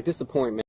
my disappointment.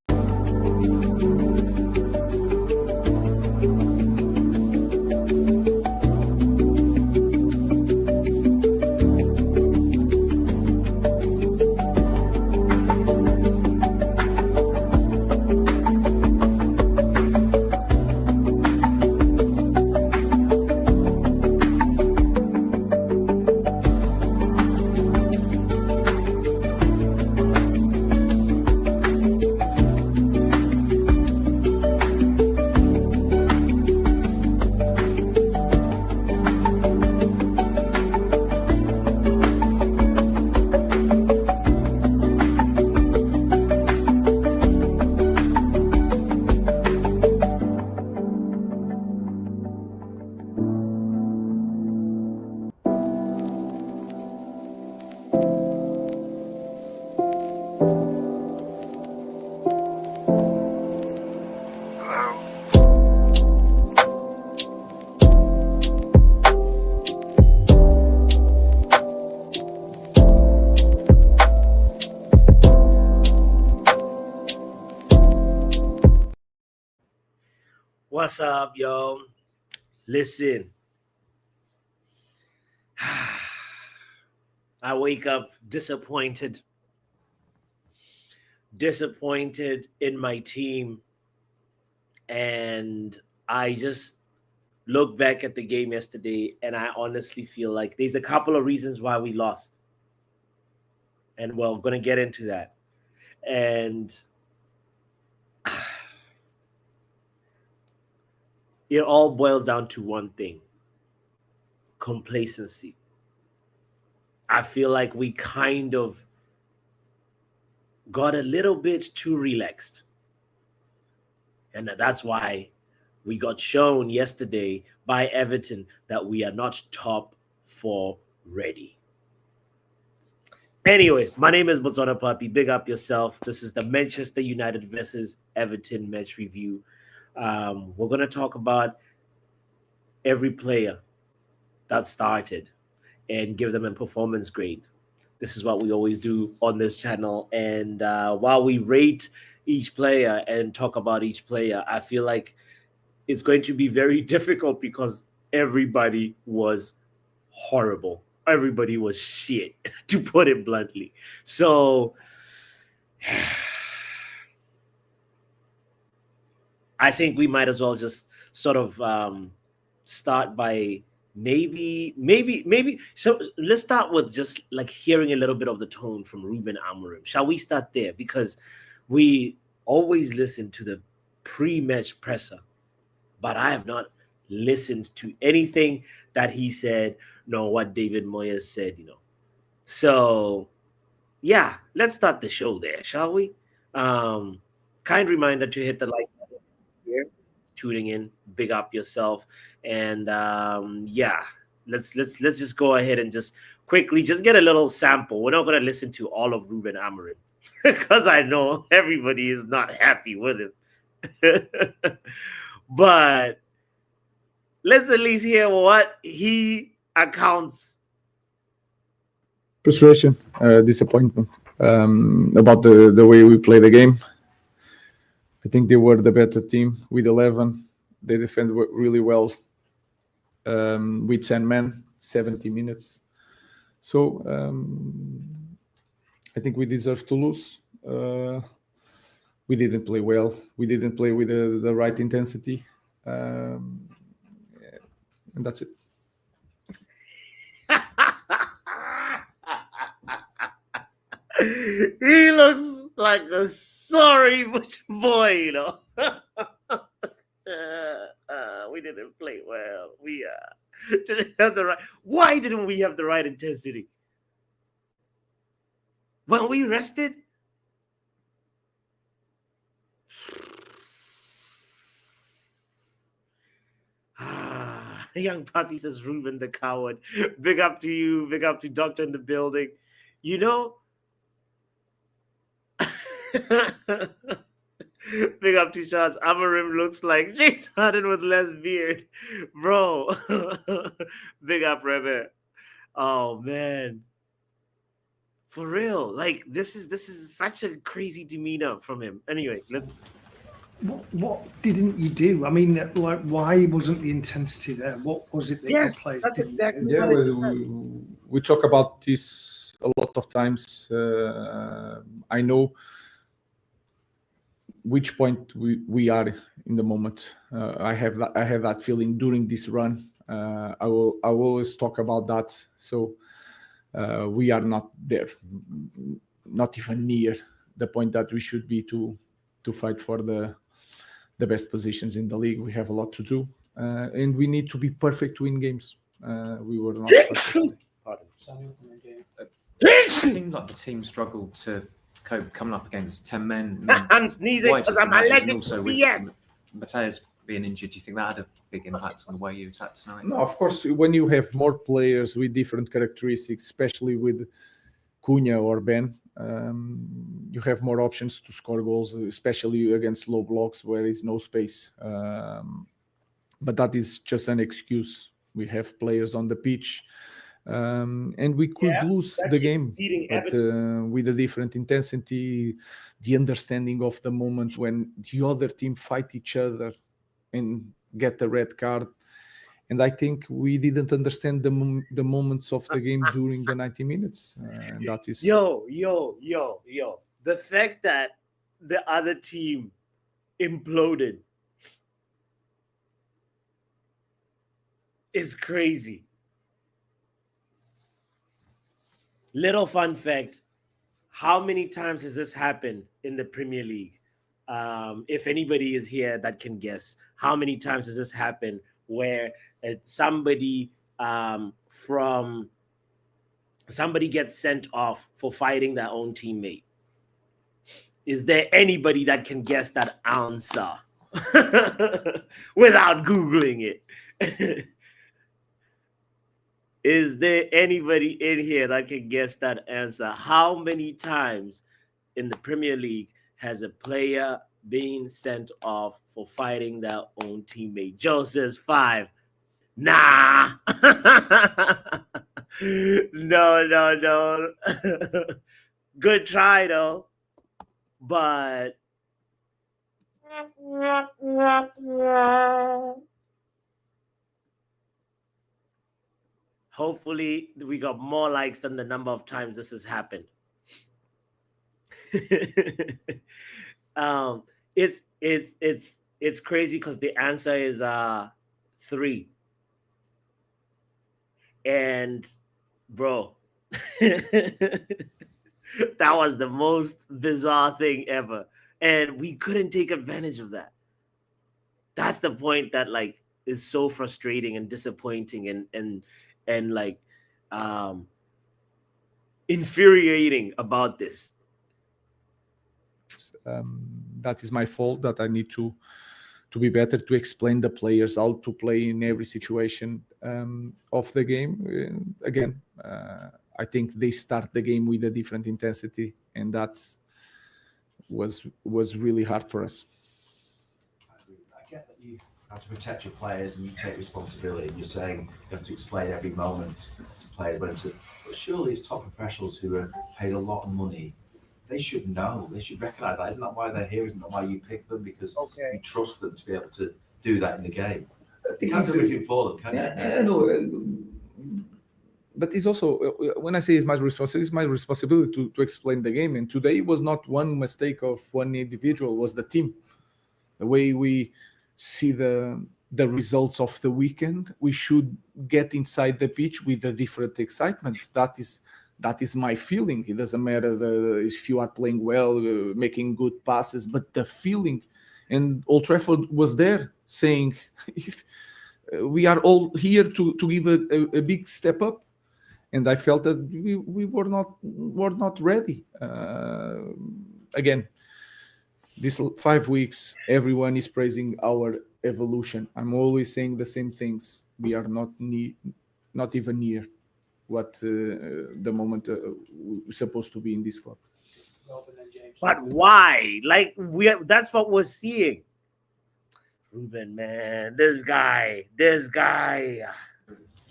What's up, yo? Listen, I wake up disappointed in my team, and I just look back at the game yesterday, and I honestly feel like there's a couple of reasons why we lost, and we're gonna get into that. And it all boils down to one thing: complacency. I feel like we kind of got a little bit too relaxed. And that's why we got shown yesterday by Everton that we are not top four ready. Anyway, my name is Botswana Papi. Big up yourself. This is the Manchester United versus Everton match review. We're going to talk about every player that started and give them a performance grade. This is what we always do on this channel. And while we rate each player and talk about each player, I feel like it's going to be very difficult because everybody was horrible. Everybody was shit, to put it bluntly. So I think we might as well just sort of start by maybe so let's start with just like hearing a little bit of the tone from Ruben Amorim. Shall we start there? Because we always listen to the pre-match presser, but I have not listened to anything that he said, nor what David Moyes said, So yeah, let's start the show there, shall we? Kind reminder to hit the like button here, tuning in, big up yourself. And yeah, let's just go ahead and just quickly just get a little sample. We're not going to listen to all of Ruben Amorim because I know everybody is not happy with him. But let's at least hear what he accounts. Frustration, disappointment about the way we play the game. I think they were the better team with 11. They defend really well with 10 men, 70 minutes. So I think we deserve to lose. We didn't play well. We didn't play with the right intensity. And that's it. He looks like a sorry boy, we didn't play well. We didn't have the right. Why didn't we have the right intensity? When we rested, young puppy says Ruben the coward. Big up to you. Big up to Doctor in the building. Big up to shots. Amorim looks like James Harden with less beard. Bro. Big up, Rebe. Oh, man. For real. Like this is such a crazy demeanor from him. Anyway, let's What didn't you do? I mean, like, why wasn't the intensity there? What was it that your Yes, players that's didn't exactly do? Yeah, what I just said. we talk about this a lot of times. I know which point we are in the moment. I have that feeling during this run. I will always talk about that. So we are not there, not even near the point that we should be to fight for the best positions in the league. We have a lot to do, and we need to be perfect to win games. We were not perfect today. Pardon. It seemed like the team struggled to cope coming up against 10 men. I mean, I'm sneezing why do because you think I'm that is? And allergic also to with BS. Mateus being injured, do you think that had a big impact on the way you attacked tonight? No, of course, when you have more players with different characteristics, especially with Cunha or Ben, you have more options to score goals, especially against low blocks where there is no space. But that is just an excuse. We have players on the pitch, and we could lose the that's game, beating but with a different intensity, the understanding of the moment when the other team fight each other and get the red card. And I think we didn't understand the moments of the game during the 90 minutes. And that is Yo. The fact that the other team imploded is crazy. Little fun fact: how many times has this happened in the Premier League? If anybody is here that can guess, how many times has this happened where somebody from somebody gets sent off for fighting their own teammate? Is there anybody that can guess that answer without Googling it? Is there anybody in here that can guess that answer? How many times in the Premier League has a player been sent off for fighting their own teammate? Joe says 5. Nah. No. Good try though. But hopefully we got more likes than the number of times this has happened. It's crazy because the answer is 3. And bro, that was the most bizarre thing ever. And we couldn't take advantage of that. That's the point that like is so frustrating and disappointing and like infuriating about this. that is my fault, that I need to be better, to explain the players how to play in every situation of the game. Again, I think they start the game with a different intensity, and that was really hard for us. I get that you have to protect your players and you take responsibility. You're saying you have to explain every moment to players when to, but surely it's top professionals who are paid a lot of money. They should know. They should recognise that. Isn't that why they're here? Isn't that why you pick them? Because you trust them to be able to do that in the game. You can't do anything for them, can you? I know. But it's also, when I say it's my responsibility to explain the game. And today was not one mistake of one individual, was the team. The way we see the results of the weekend, we should get inside the pitch with a different excitement. That is my feeling. It doesn't matter if you are playing well, making good passes, but the feeling. And Old Trafford was there saying, if we are all here to give a big step up. And I felt that we were not ready. Again, these 5 weeks, everyone is praising our evolution. I'm always saying the same things. We are not even near what the moment we're supposed to be in this club. But why? Like that's what we're seeing. Ruben, man, this guy.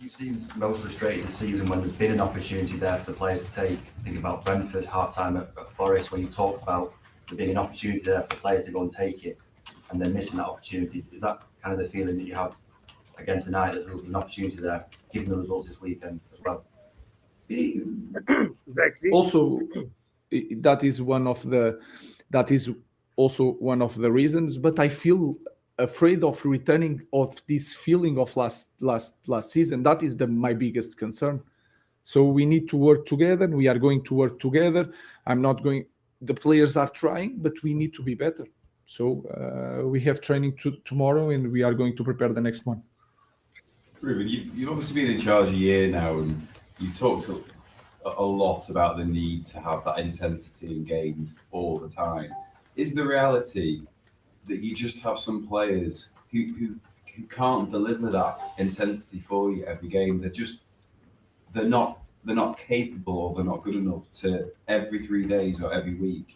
you've seen most frustrated this season when there's been an opportunity there for the players to take. Think about Brentford half-time at Forest, when you talked about there being an opportunity there for the players to go and take it, and then missing that opportunity. Is that kind of the feeling that you have again tonight, that there was an opportunity there, given the results this weekend as well? Also, that is also one of the reasons. But I feel afraid of returning of this feeling of last season. That is my biggest concern. So we need to work together. We are going to work together. The players are trying, but we need to be better. So we have training tomorrow, and we are going to prepare the next one. Ruben, you've obviously been in charge a year now, and you talked a lot about the need to have that intensity in games all the time. Is the reality that you just have some players who can't deliver that intensity for you every game? They're not capable, or they're not good enough to every 3 days or every week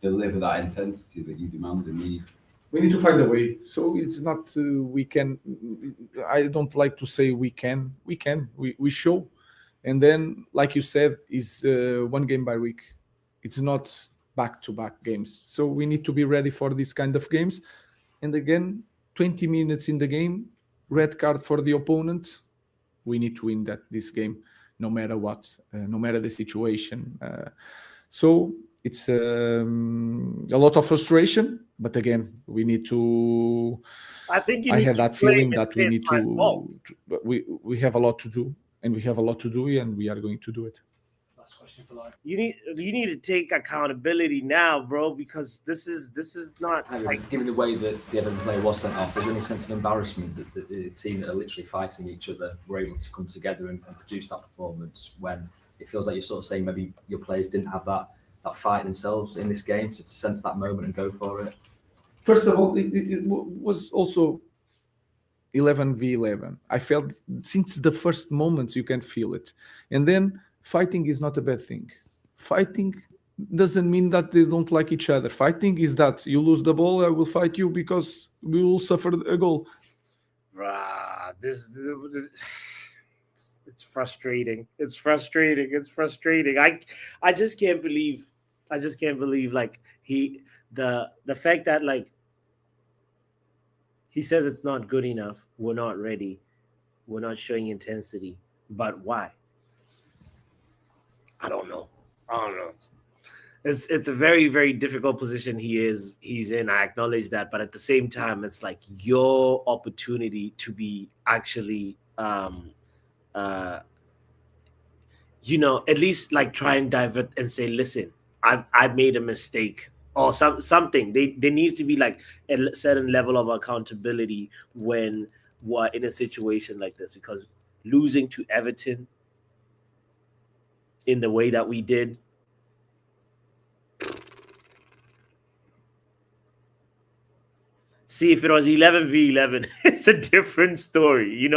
deliver that intensity that you demand and need? We need to find a way. So it's not we can. I don't like to say we can. We show, and then, like you said, is one game by week. It's not back-to-back games. So we need to be ready for this kind of games. And again, 20 minutes in the game, red card for the opponent. We need to win this game, no matter what, no matter the situation. So it's a lot of frustration, but again, we need to. I had that feeling that we need to. We have a lot to do, and we have a lot to do, and we are going to do it. Last question for life. You need to take accountability now, bro, because this is not like, given the way that the Everton player was sent off. Is there any sense of embarrassment that the team that are literally fighting each other were able to come together and produce that performance, when it feels like you're sort of saying maybe your players didn't have that fight themselves in this game to sense that moment and go for it? First of all, it was also 11v11. I felt since the first moments you can feel it. And then fighting is not a bad thing. Fighting doesn't mean that they don't like each other. Fighting is that you lose the ball, I will fight you because we will suffer a goal. This it's frustrating. It's frustrating. I just can't believe like the fact that like he says it's not good enough. We're not ready. We're not showing intensity. But why? I don't know. It's a very, very difficult position he's in. I acknowledge that, but at the same time, it's like your opportunity to be actually at least like try and divert and say, listen, I made a mistake or something. There needs to be like a certain level of accountability when we're in a situation like this, because losing to Everton in the way that we did, see, if it was 11v11, it's a different story,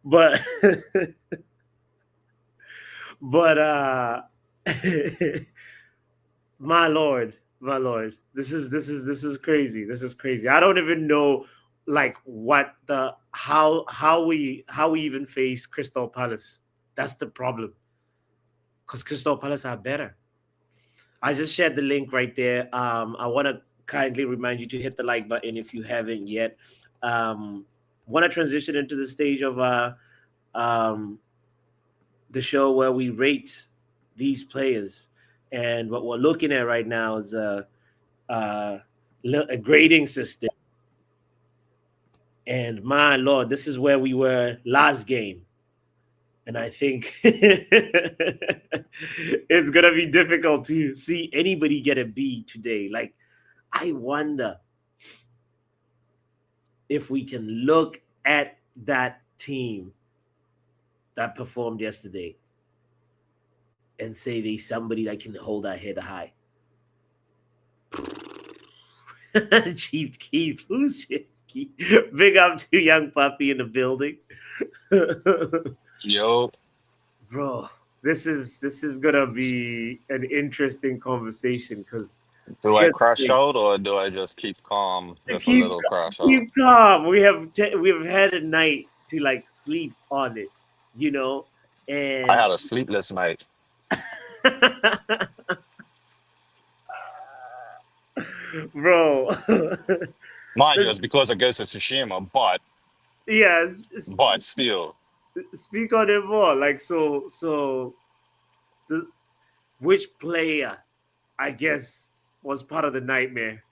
but my lord, this is crazy. I don't even know like how we even face Crystal Palace. That's the problem, because Crystal Palace are better. I just shared the link right there. I want to kindly remind you to hit the like button if you haven't yet. Want to transition into the stage of the show where we rate these players, and what we're looking at right now is a grading system. And my lord, this is where we were last game. And I think it's going to be difficult to see anybody get a B today. Like, I wonder if we can look at that team that performed yesterday and say there's somebody that can hold our head high. Chief Keith. Who's Chief Keith? Big up to Young Puppy in the building. Yo, bro, this is gonna be an interesting conversation, because do I crash out or do I just keep calm? Just a little crash out. Keep calm. We have had a night to like sleep on it, you know, and I had a sleepless night. bro. Mind you, it's because of Ghost of Tsushima, Yes, but still. speak on it more. Like so, the which player, I guess, was part of the nightmare?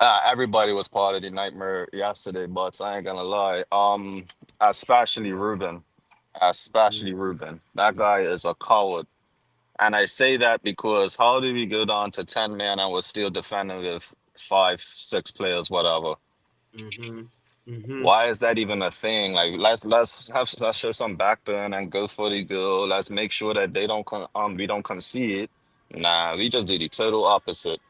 Everybody was part of the nightmare yesterday, but I ain't gonna lie. Especially Ruben. Especially Ruben. That guy is a coward. And I say that because how did we go down to 10 men and we're still defending with 5, 6 players, whatever? Mm-hmm. Mm-hmm. Why is that even a thing? Like let's show some backbone and go for the goal. Let's make sure that we don't concede. Nah, we just do the total opposite.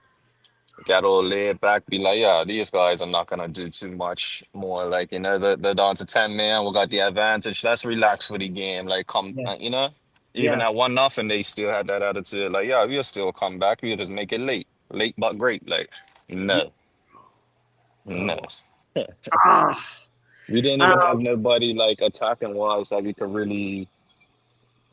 Got all laid back, be like, yeah, these guys are not gonna do too much more. Like, they're down to 10 men. We got the advantage. Let's relax for the game. Like, Yeah. even Yeah. at 1-0, they still had that attitude. Like, yeah, we'll still come back. We'll just make it late but great. Like, Yeah. no, no. Bro. Ah. We didn't even have nobody like attacking wise that we could really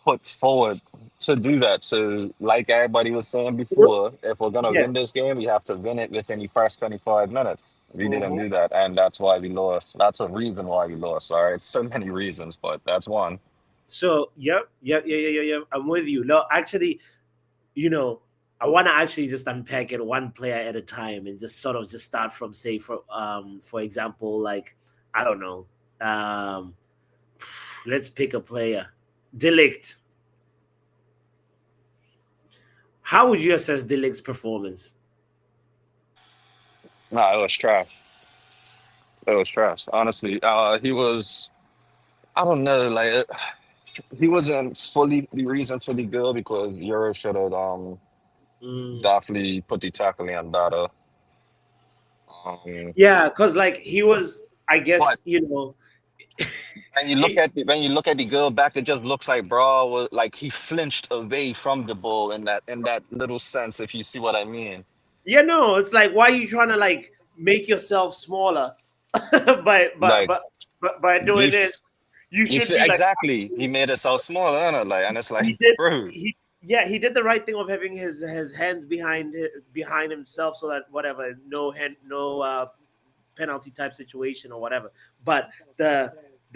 put forward to do that. So, like everybody was saying before, if we're gonna Yeah. win this game, we have to win it within the first 25 minutes. We didn't Mhm. do that, and that's why we lost. That's a reason why we lost. All right, so many reasons, but that's one. So, yep. I'm with you. No, actually, I want to actually just unpack it one player at a time and just sort of just start from, say, for example, like, I don't know, let's pick a player, Delict. How would you assess Delict's performance? No, it was trash. It was trash. Honestly, he was. I don't know. Like, he wasn't fully the reason for the goal because Euro should have Mm. definitely put the tackle in better. Um, Yeah, because like he was, I but guess, when you look he, at the girl back, it just looks like bro was like he flinched away from the ball in that little sense, if you see what I mean. no, it's like, why are you trying to like make yourself smaller by Like by doing you this? You you should feel be like, exactly he made it so small, and it's he like, did bro, he did the right thing of having his hands behind himself, so that whatever, no penalty type situation or whatever. But the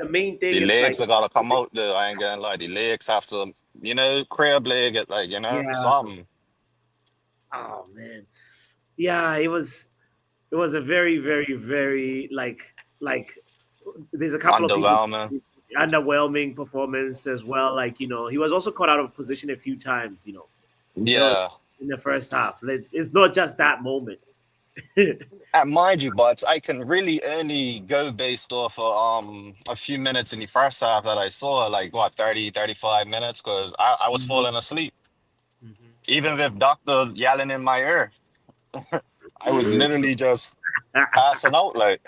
main the thing, it's like, legs are gotta come out there. I ain't gonna lie, the legs have to, crab leg it, like, yeah, something oh man, yeah, it was a very, very, very like there's a couple of people underwhelming. underwhelming performance as well. Like, he was also caught out of position a few times, you know, Yeah. in the first half. Like, it's not just that moment. And mind you, but I can really only go based off of a few minutes in the first half that I saw, like what, 30, 35 minutes, because I was Mhm, falling asleep. mhm. Even with doctor yelling in my ear, I was literally just passing out. Like,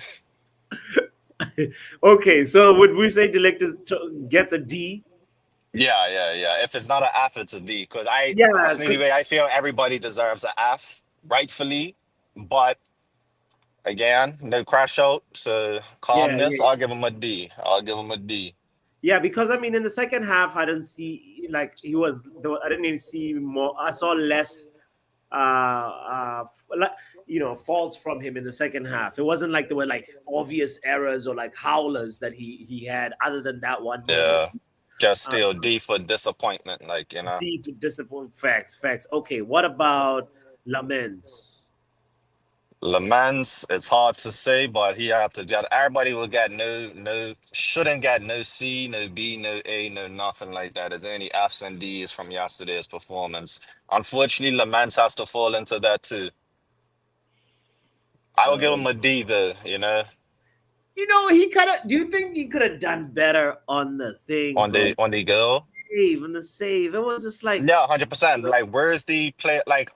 Okay, so would we say gets a D? yeah. If it's not an F, it's a D. Because I Yeah, personally, the because way I feel, everybody deserves an F, rightfully. But again, no crash out. So yeah. calmness, I'll give him a D. I'll give him a D. Yeah, because I mean, in the second half, I didn't see like I didn't even see more. I saw less, like, faults from him in the second half. It wasn't like there were like obvious errors or like howlers that he had, other than that one moment. Yeah. Just Uh, still D for disappointment, like, Deep disappointment. Facts. Okay, what about Lamens? Lamans, it's hard to say, but he have to get everybody will get shouldn't get no C, no B, no A, no nothing like that. Is there any F's and D's from yesterday's performance? Unfortunately, Lamans has to fall into that too. I will give So, him a D though, he could have. Do you think he could have done better on the thing, on bro? the goal. On the save. It was just like, Yeah, 100%. Like, where's the play? Like,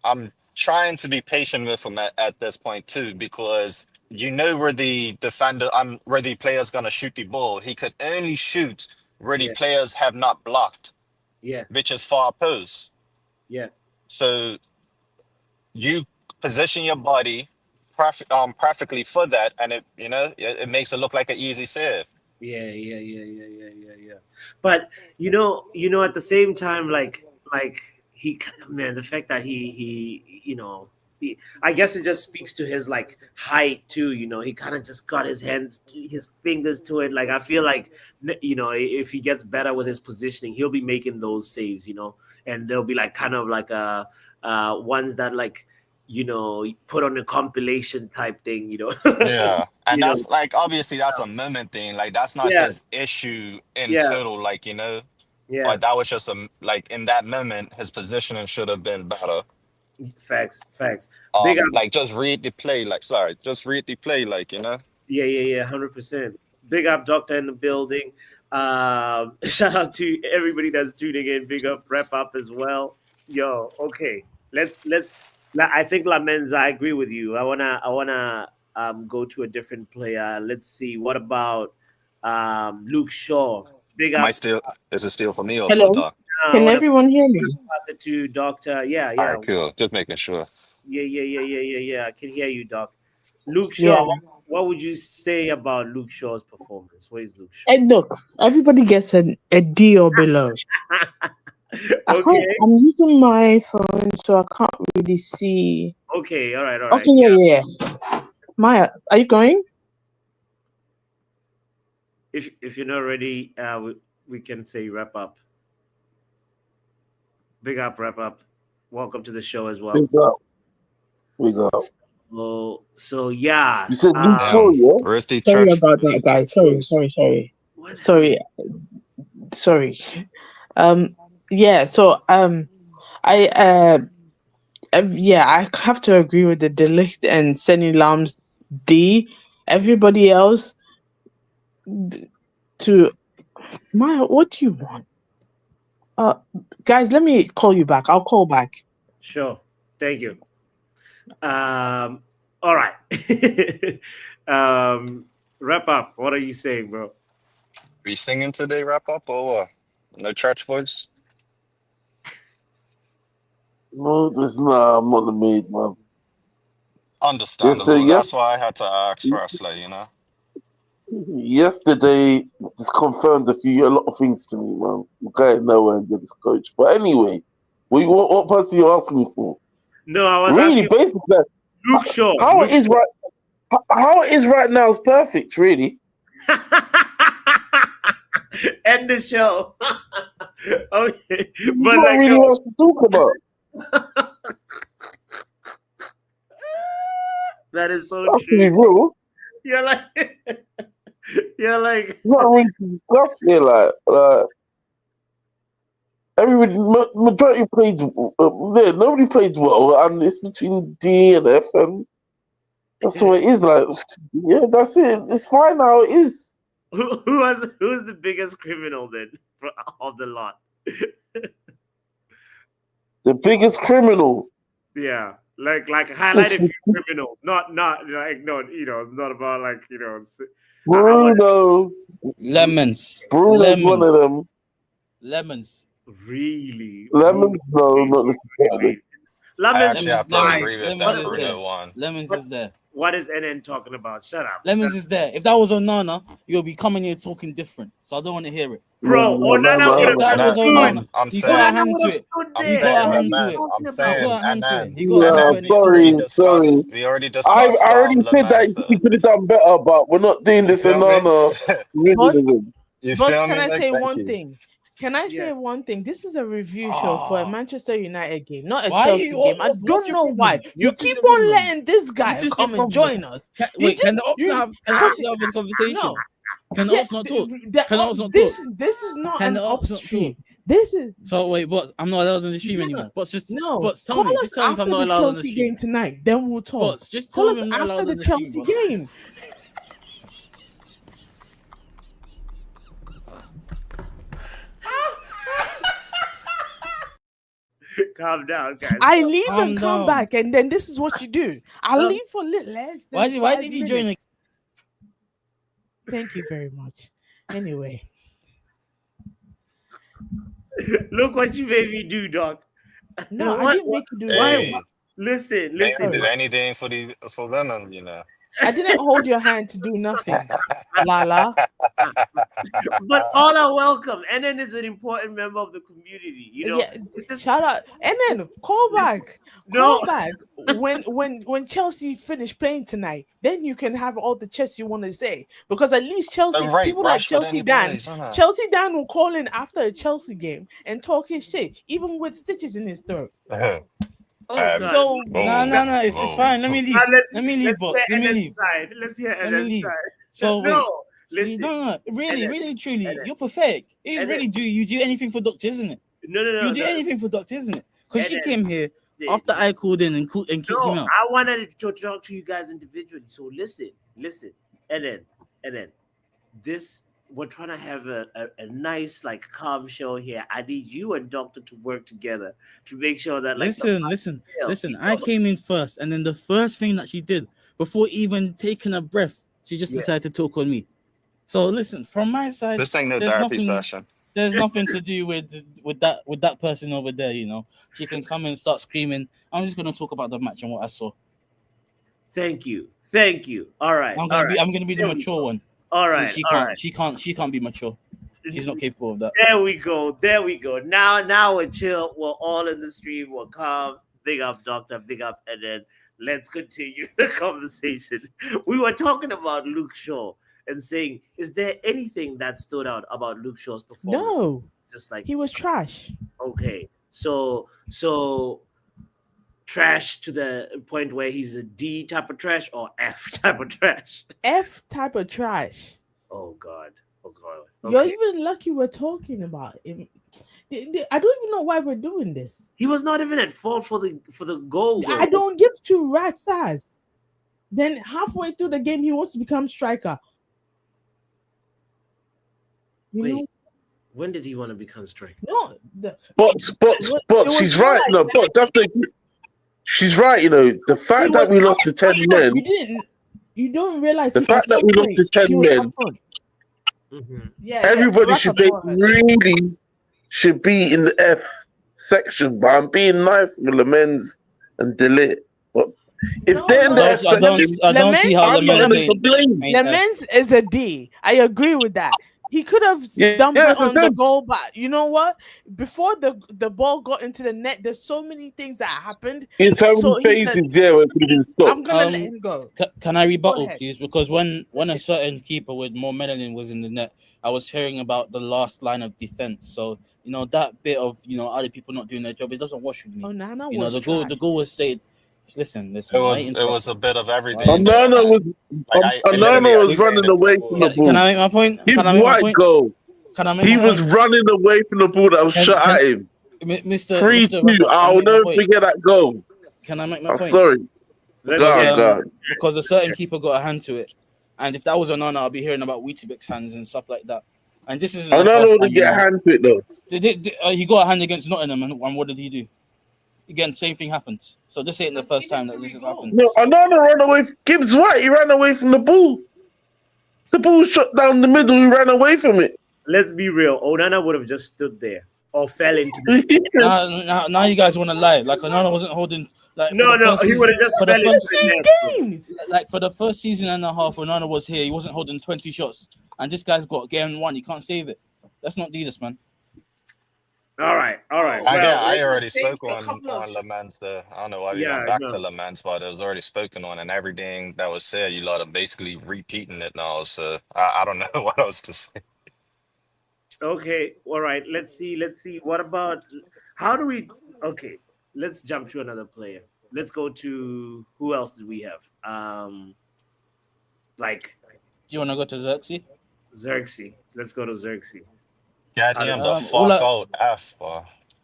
I'm trying to be patient with him at this point too, because where the where the player's gonna shoot the ball. He could only shoot where the yeah, players have not blocked, yeah, which is far post. yeah. So you position your body perfectly for that, and it makes it look like an easy save. Yeah. But at the same time, like man, the fact that I guess it just speaks to his like height too. He kind of just got his fingers to it. Like I feel like if he gets better with his positioning, he'll be making those saves. And they'll be like kind of like ones that like put on a compilation type thing. Yeah, and you know. that's like obviously that's a moment thing. Like that's not Yeah, his issue in yeah, total. Like yeah. but that was just like in that moment, his positioning should have been better. Facts. Big up. Like just read the play. Like sorry, just read the play. Like. Yeah, 100%. Big up, Doctor in the building. Shout out to everybody that's tuning in. Big up, Rep Up as well. Yo, okay. Let's. I think Lamenza, I agree with you. I wanna go to a different player. Let's see. What about Luke Shaw? Big Am I up. still? Is it still for me or for Hello, Doc? can What about everyone hear me? pass it to Doctor? Yeah, All yeah. right, cool. Just making sure. Yeah. I can hear you, Doc. Luke Yeah. Shaw, what would you say about Luke Shaw's performance? Where is Luke Shaw? And look, everybody gets a D or below. Okay. I'm using my phone, so I can't really see. Okay. All right. Okay, yeah. Maya, are you going? If you're not ready, we can say wrap up. Big up, wrap up. Welcome to the show as well. We go. So yeah. You said Luke Shaw, yeah? Where's the Sorry church? about that, guys. Sorry. Yeah. So I have to agree with the Delict and Senny Lamb's D. Everybody else to Maya. What do you want? Guys, let me call you back. I'll call back. Sure. Thank you. All right. Wrap up. What are you saying, bro? We singing today? Wrap up or what? No church voice. No, I'm not the maid, man. Understandable. Yes, That's why I had to ask first. yesterday just confirmed a lot of things to me, man. I'm going nowhere under this coach. But anyway, what person you asking me for? No, I was Really, asking basically, Luke Shaw. how it is right now is perfect, really. End the show. Okay, but Not like really much to talk about. that is so That's true. me, bro. You're like, Not really to discuss here, like everybody, majority plays. Nobody plays well, and it's between D and F, and that's what it is. Like, yeah, that's it. It's fine how it is. who's the biggest criminal then of the lot? The biggest criminal. Yeah, like highlight a few criminals. Not like no, it's not about like Bruno. Lemons. Bruno's one of them. Lemons. Really? Lemons, no, not necessarily. I actually have to agree with that Bruno one. Lemons is there. What is NN talking about? Shut up. Lemons is there. If that was Onana, you'll be coming here talking different. So I don't want to hear it. Bro, Onana would have that was Onana. I'm You saying, got a hand to it. You got a hand to it. I'm saying, You got a hand to it. and You got a hand to it. Sorry. We already discussed. I already said that you could have done better, but we're not doing this Onana. But can I say one thing? Can I say one thing? This is a review show for a Manchester United game, not a Chelsea game. I don't know why. You keep on letting this guy come and join us. Can the Arsenal have a conversation? No. Can the Arsenal not talk? Can the Arsenal this talk? This is not Can an the Arsenal upstream. talk? This is so wait, but I'm not allowed on the stream anymore. But just no. But tell call me, us just tell me if after I'm not the allowed on the Chelsea stream game tonight. Then we'll talk. But just call tell me us I'm not allowed after on the the Chelsea stream, bro. game. Calm down, guys. I leave and come back, and then this is what you do. I leave for less than Why 5 did you minutes. join? Thank you very much. Anyway, look what you made me do, dog. No, I didn't make you do why? Listen. They ain't do anything for women, you know. I didn't hold your hand to do nothing, Lala. But all are welcome. And then is an important member of the community. You know, Yeah, it's just shout out. And then call back. No. Call back when Chelsea finish playing tonight. Then you can have all the chess you want to say, because at least Chelsea Right, people like Rashford Chelsea any Dan. boys, huh? Chelsea Dan will call in after a Chelsea game and talk his shit, even with stitches in his throat. So no, it's fine. Let me leave. Let me leave, boss. Let me leave. Let's hear Let me Eden's leave. side. So No, wait. listen. See, no, really, Eden, really, truly, Eden, you're pathetic. It Eden. really you do anything for Doctor, isn't it? No. You do anything for Doctor, isn't it? Because she Eden, came here after I called in and kicked him out. I wanted to talk to you guys individually. So listen, Eden, this we're trying to have a nice, like, calm show here. I need you and Doctor to work together to make sure that, like, Listen. I came in first, and then the first thing that she did before even taking a breath, she just decided to talk on me. So listen, from my side, This ain't no there's therapy nothing, session. There's nothing to do with that person over there. You know, she can come and start screaming. I'm just gonna talk about the match and what I saw. Thank you. All right. I'm gonna be the mature one. All right. She can't be mature. She's not capable of that. There we go. Now we're chill. We're all in the stream. We're calm. Big up, Doctor. Big up, and then let's continue the conversation. We were talking about Luke Shaw and saying, is there anything that stood out about Luke Shaw's performance? No, just like he was trash. Okay, so trash to the point where he's a D type of trash or F type of trash? F type of trash. Oh God. Okay. You're even lucky we're talking about him. I don't even know why we're doing this. He was not even at fault for the goal. Though. I don't give two rat's ass. Then halfway through the game, he wants to become striker. Wait, when did he want to become striker? No, but she's right. Like, no, but that's she's right. You know, the fact that we lost to 10 men. You don't realize the fact that we lost to 10 men. Yeah, everybody should be in the F section, but I'm being nice with Lamens and Delete. But if they're in the F section, I don't see how Lamens is a D. I agree with that. He could have dumped it on the goal, but you know what? Before the ball got into the net, there's so many things that happened. In so many phases, where it could have been stopped. I'm gonna let him go. Can I rebuttal, please? Because when a certain keeper with more melanin was in the net, I was hearing about the last line of defense. So you know that bit of other people not doing their job, it doesn't wash with me. Oh, Nana was the goal was stated. Listen. It was a bit of everything. Onana was running away from the ball. Can I make my point? He was running away from the ball that was shot at him. Mr. 3-2. I'll never forget that goal. Can I make my point? Sorry. Because a certain keeper got a hand to it. And if that was Onana, I'll be hearing about Weetabix hands and stuff like that. And this is Onana wouldn't get a hand to it though. He got a hand against Nottingham, and what did he do? Again, same thing happens. So this ain't the first time that this has happened. No, Onana ran away. Gibbs White, he ran away from the ball. The ball shot down the middle. He ran away from it. Let's be real. Onana would have just stood there or fell into the now you guys want to lie. Like Onana wasn't holding. Like no, he would have just fell into the games. Like for the first season and a half, Onana was here. He wasn't holding 20 shots, and this guy's got game one. He can't save it. Let's not do this, man. All right. I already spoke on Le Mans. I don't know why we went back to Le Mans, but it was already spoken on, and everything that was said, you lot are basically repeating it now. So I don't know what else to say. Okay, all right. Let's see. What about how do we? Okay, let's jump to another player. Let's go to who else did we have? Do you want to go to Xerxes? Xerxes. Let's go to Xerxes. Yeah, the fuck out F.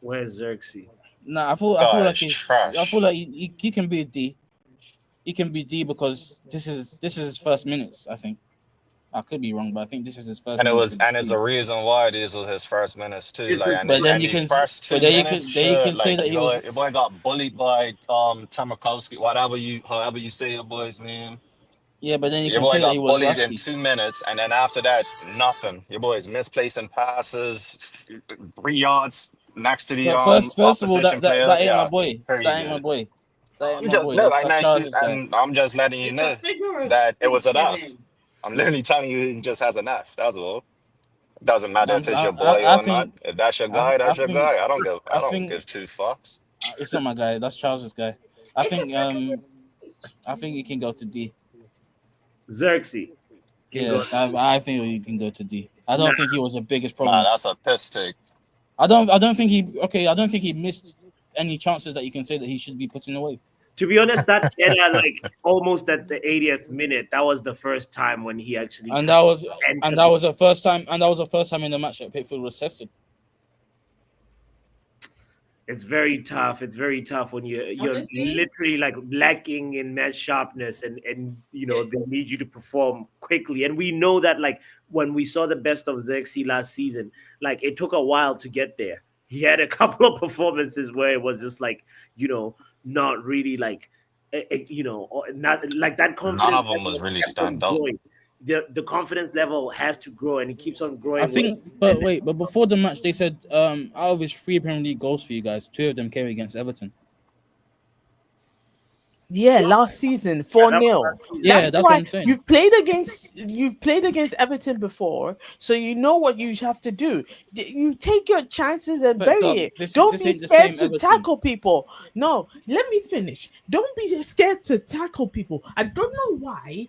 Where's Xerxes? Nah, I feel like he's trash. I feel like he can be a D. He can be D because this is his first minutes. I think. I could be wrong, but I think this is his first. And it's a reason why these were his first minutes too. But then you can say that your boy got bullied by Tamakowski, however you say your boy's name. Yeah, but then your boy got bullied in 2 minutes, and then after that, nothing. Your boy's misplacing passes, 3 yards next to the first of all, that ain't my boy. That ain't my boy. That ain't I'm my just boy. no, That's like nice, Charles's guy. and I'm just letting you It's a know figure of that it was speech, enough. Kevin. I'm literally telling you, he just has enough. That's all. Doesn't matter I'm, if it's your boy I or not. think, If that's your I, guy, I that's your think, guy. I don't give. I I don't think give two fucks. it's not my guy. That's Charles's guy. I It's a think, figure of I think he can go to D. Xerxes can Yeah, go. I think he can go to D. I Nah, don't think he was the biggest Nah, problem. that's a piss take. I don't think he. Okay, I don't think he missed any chances that you can say that he should be putting away. to be honest, that header, like almost at the 80th minute, that was the first time when he actually And kind of that entered. was the first time. And that was the first time in the match that Pickford was tested. It's very tough. It's very tough when you're Honestly? literally like lacking in match sharpness, and they need you to perform quickly. And we know that, like, when we saw the best of Xerxes last season, like it took a while to get there. He had a couple of performances where it was just like, not really like, not like that None confidence of them was level really kept on stand up. growing. The confidence level has to grow, and it keeps on growing. I think, but before the match, they said out of his 3 Premier League goals for you guys, 2 of them came against Everton. Yeah, last season 4-0. Yeah, that's what I'm saying. You've played against Everton before, so you know what you have to do. You take your chances and bury it. Don't be scared to tackle people. No, let me finish. Don't be scared to tackle people. I don't know why.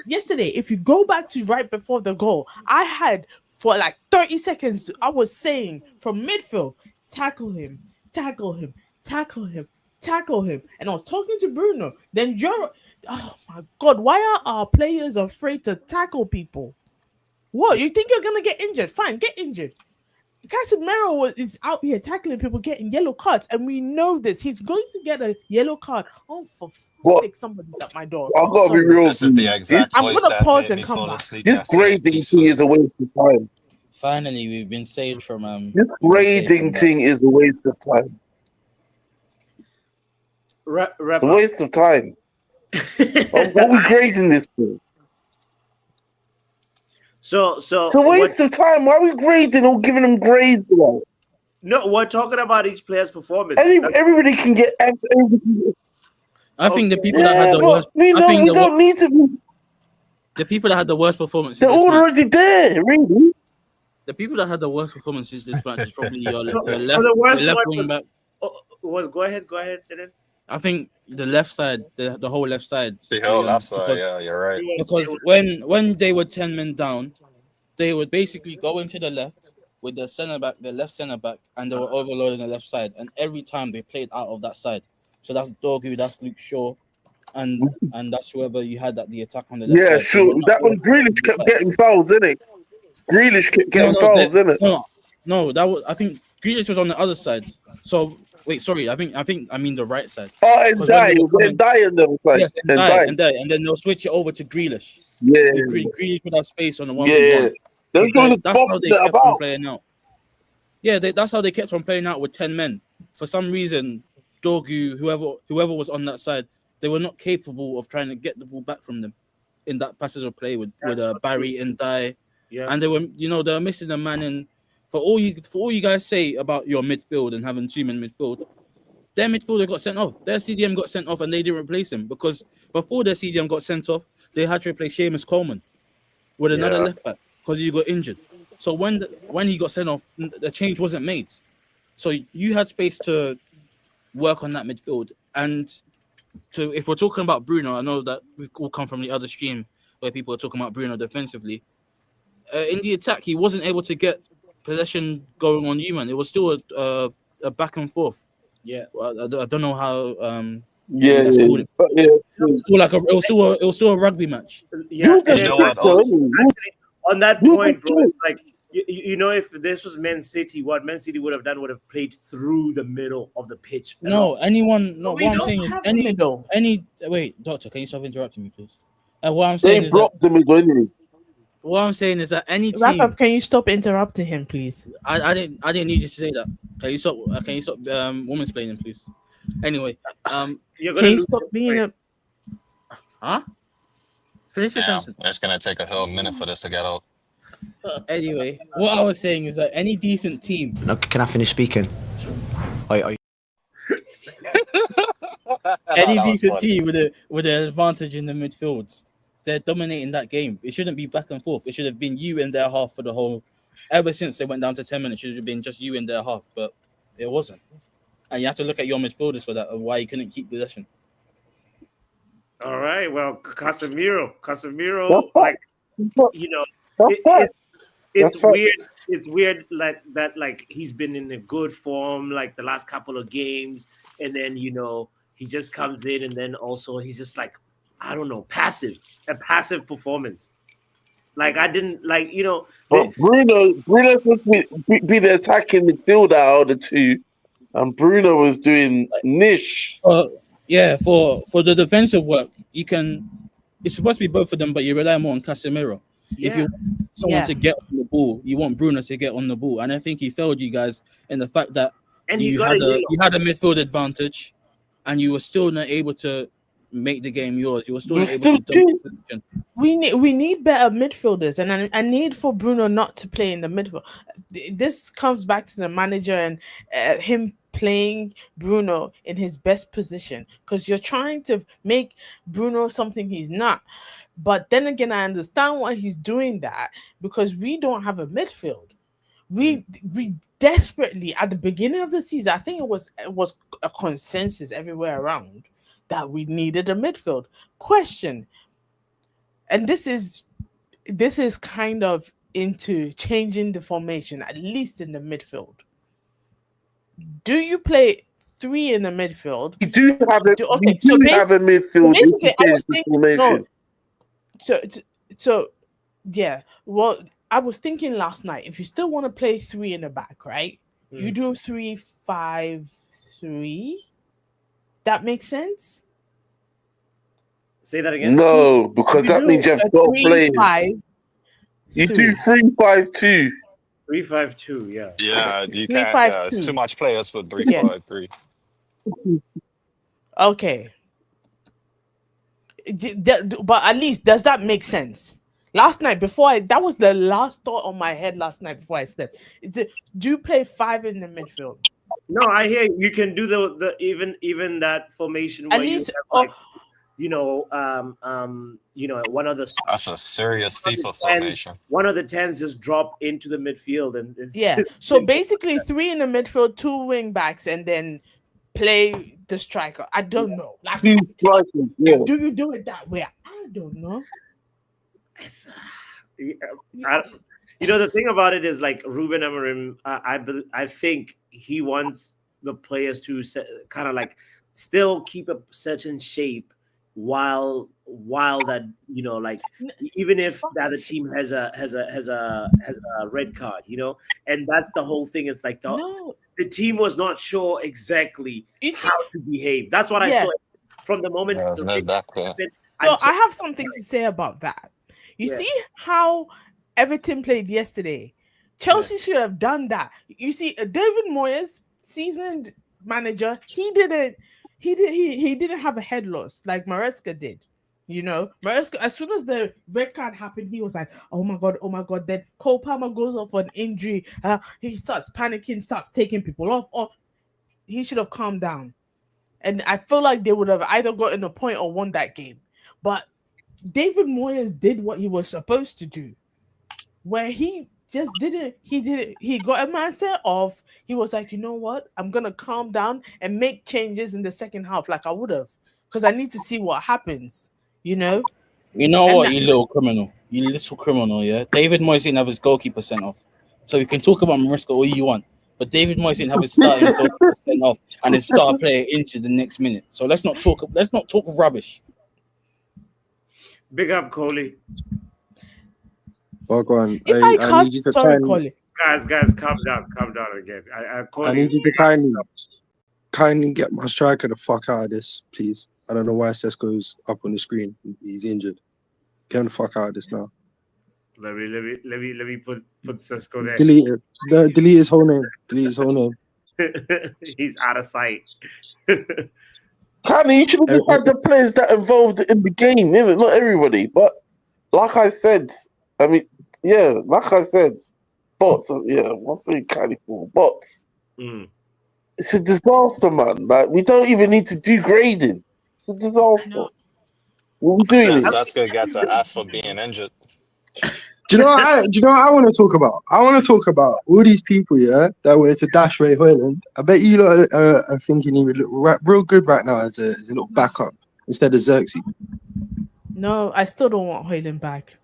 Yesterday, if you go back to right before the goal, I had for like 30 seconds, I was saying from midfield, tackle him, tackle him, tackle him, tackle him. And I was talking to Bruno. Then oh my God, why are our players afraid to tackle people? What, you think you're going to get injured? Fine, get injured. Casemiro is out here tackling people, getting yellow cards, and we know this. He's going to get a yellow card. Oh, for fuck's sake, somebody's at my door. I've got to be real. This is the exact I'm voice going to that pause made and me come fall back. asleep This yesterday grading thing peacefully. is a waste of time. Finally, we've been saved from This grading thing is a waste of time. It's a waste of time. What are we grading this for? So It's a waste of time. Why are we grading or giving them grades? No, we're talking about each player's performance. Everybody can get. I think the people that had the worst. We don't need to be. The people that had the worst performances. They're already there, really. The people that had the worst performances this match is probably your left wing back. Go ahead, Dylan. I think the left side, the whole left side. The whole left side, yeah, you're right. Because when they were 10 men down, they would basically go into the left with the left centre back, and they were overloading the left side. And every time they played out of that side, so that's Dorgu, that's Luke Shaw, and that's whoever you had at the attack on the left side. Yeah, sure. That one, Grealish kept getting fouls, innit? Grealish kept getting fouls, innit? No, that was. I think Grealish was on the other side. So wait, sorry. I mean the right side. Oh, and die on the other side. Yes, and then they'll switch it over to Grealish. Yeah, Grealish would have space on the 1v1. Yeah. That's how they kept on playing out. Yeah, that's how they kept on playing out with 10 men. For some reason, Dorgu, whoever was on that side, they were not capable of trying to get the ball back from them in that passage of play with Barry and Dye. Yeah. And they were missing a man in. For all you guys say about your midfield and having 2 men midfield, their midfielder got sent off. Their CDM got sent off, and they didn't replace him because before their CDM got sent off, they had to replace Seamus Coleman with another left back because he got injured. So when he got sent off, the change wasn't made. So you had space to work on that midfield. And if we're talking about Bruno, I know that we've all come from the other stream where people are talking about Bruno defensively. In the attack, he wasn't able to get possession going on you, man. It was still a back and forth. Yeah, I don't know how. It was still a rugby match. Yeah, on that point, bro, it's like if this was Man City, what Man City would have done would have played through the middle of the pitch. What I'm saying is wait, Doctor, can you stop interrupting me, please? What I'm saying What I'm saying is that any team. Wrap up, can you stop interrupting him, please? I didn't need you to say that. Can you stop woman's playing, please? Anyway, can you stop being a finish your sentence. It's gonna take a whole minute for this to get out. Anyway, what I was saying is that any decent team. Can I finish speaking? Any that was decent funny. team with an advantage in the midfield, they're dominating that game. It shouldn't be back and forth. It should have been you in their half for the whole. Ever since they went down to 10 minutes, it should have been just you in their half, but it wasn't. And you have to look at your midfielders for that, of why you couldn't keep possession. All right. Well, Casemiro, That's like fact. you know, That's fact. it's That's fact. weird. It's weird like that. Like he's been in a good form like the last couple of games, and then he just comes in, and then also he's just like, I don't know, a passive performance. Like I didn't like But Bruno's supposed to be the attacking midfielder out of the two, and Bruno was doing niche. Yeah, for the defensive work, it's supposed to be both of them, but you rely more on Casemiro. If you want someone to get on the ball, you want Bruno to get on the ball. And I think he failed you guys in the fact that you had a midfield advantage and you were still not able to make the game yours. You were still not able to dominate the position. We need better midfielders, and I need for Bruno not to play in the midfield. This comes back to the manager and him playing Bruno in his best position, because you're trying to make Bruno something he's not. But then again, I understand why he's doing that, because we don't have a midfield. We desperately at the beginning of the season, I think it was a consensus everywhere around that we needed a midfield. Question. And this is kind of into changing the formation, at least in the midfield. Do you play 3 in the midfield? We do have a midfield. Basically, I was thinking, yeah. Well, I was thinking last night, if you still want to play 3 in the back, right? You do 3-5-3. That makes sense? Say that again. No, because that means you have 12 players. You do 3-5-2. 3-5-2, yeah. Yeah, you can't. Yeah, it's too much players for 3-5-3. Okay. But at least, does that make sense? Last night, that was the last thought on my head last night before I slept. Do you play 5 in the midfield? No, I hear you can do the even that formation. At least, one of the. That's a serious FIFA formation. One of the 10s just drop into the midfield, and so basically 3 in the midfield, 2 wing backs, and then play the striker. I don't know. Like, do you do it that way? I don't know. The thing about it is, like, Ruben Amorim, I think he wants the players to kind of like still keep a certain shape while that like, even if the other team has a red card, and that's the whole thing. It's like the team was not sure exactly how to behave. That's what I saw from the moment. So I have something to say about that. You see how Everton played yesterday? Chelsea should have done that. You see, David Moyes, seasoned manager, he didn't have a head loss like Maresca did. Maresca, as soon as the red card happened, he was like, oh my god. Then Cole Palmer goes off for an injury. He starts panicking, starts taking people off. Or he should have calmed down. And I feel like they would have either gotten a point or won that game. But David Moyes did what he was supposed to do, where he just didn't. He got a mindset of, he was like, you know what? I'm going to calm down and make changes in the second half like I would have, because I need to see what happens, You know what, you little criminal. You little criminal, yeah? David Moyes didn't have his goalkeeper sent off. So you can talk about Maresca all you want, but David Moyes didn't have his starting goalkeeper sent off and his star player injured the next minute. So let's not talk rubbish. Big up, Coley. Well, go on. Coley. Guys, calm down again. I need you to kindly get my striker the fuck out of this, please. I don't know why Sesko's up on the screen. He's injured. Get him the fuck out of this now. Let me put Sesko there. Delete it. Delete his whole name. He's out of sight. Kenny, you should have just had the players that involved in the game, innit? Not everybody. But like I said, bots. Yeah, I'm saying Kenny for bots. It's a disaster, man. Like we don't even need to do grading. It's a disaster. What are we doing? Sesko gets an F for being injured. Do you know what I want to talk about? I want to talk about all these people, yeah, that were to dash Ray Hoyland. I bet you lot are thinking he would look real good right now as a little backup instead of Xerxes. No, I still don't want Hoyland back.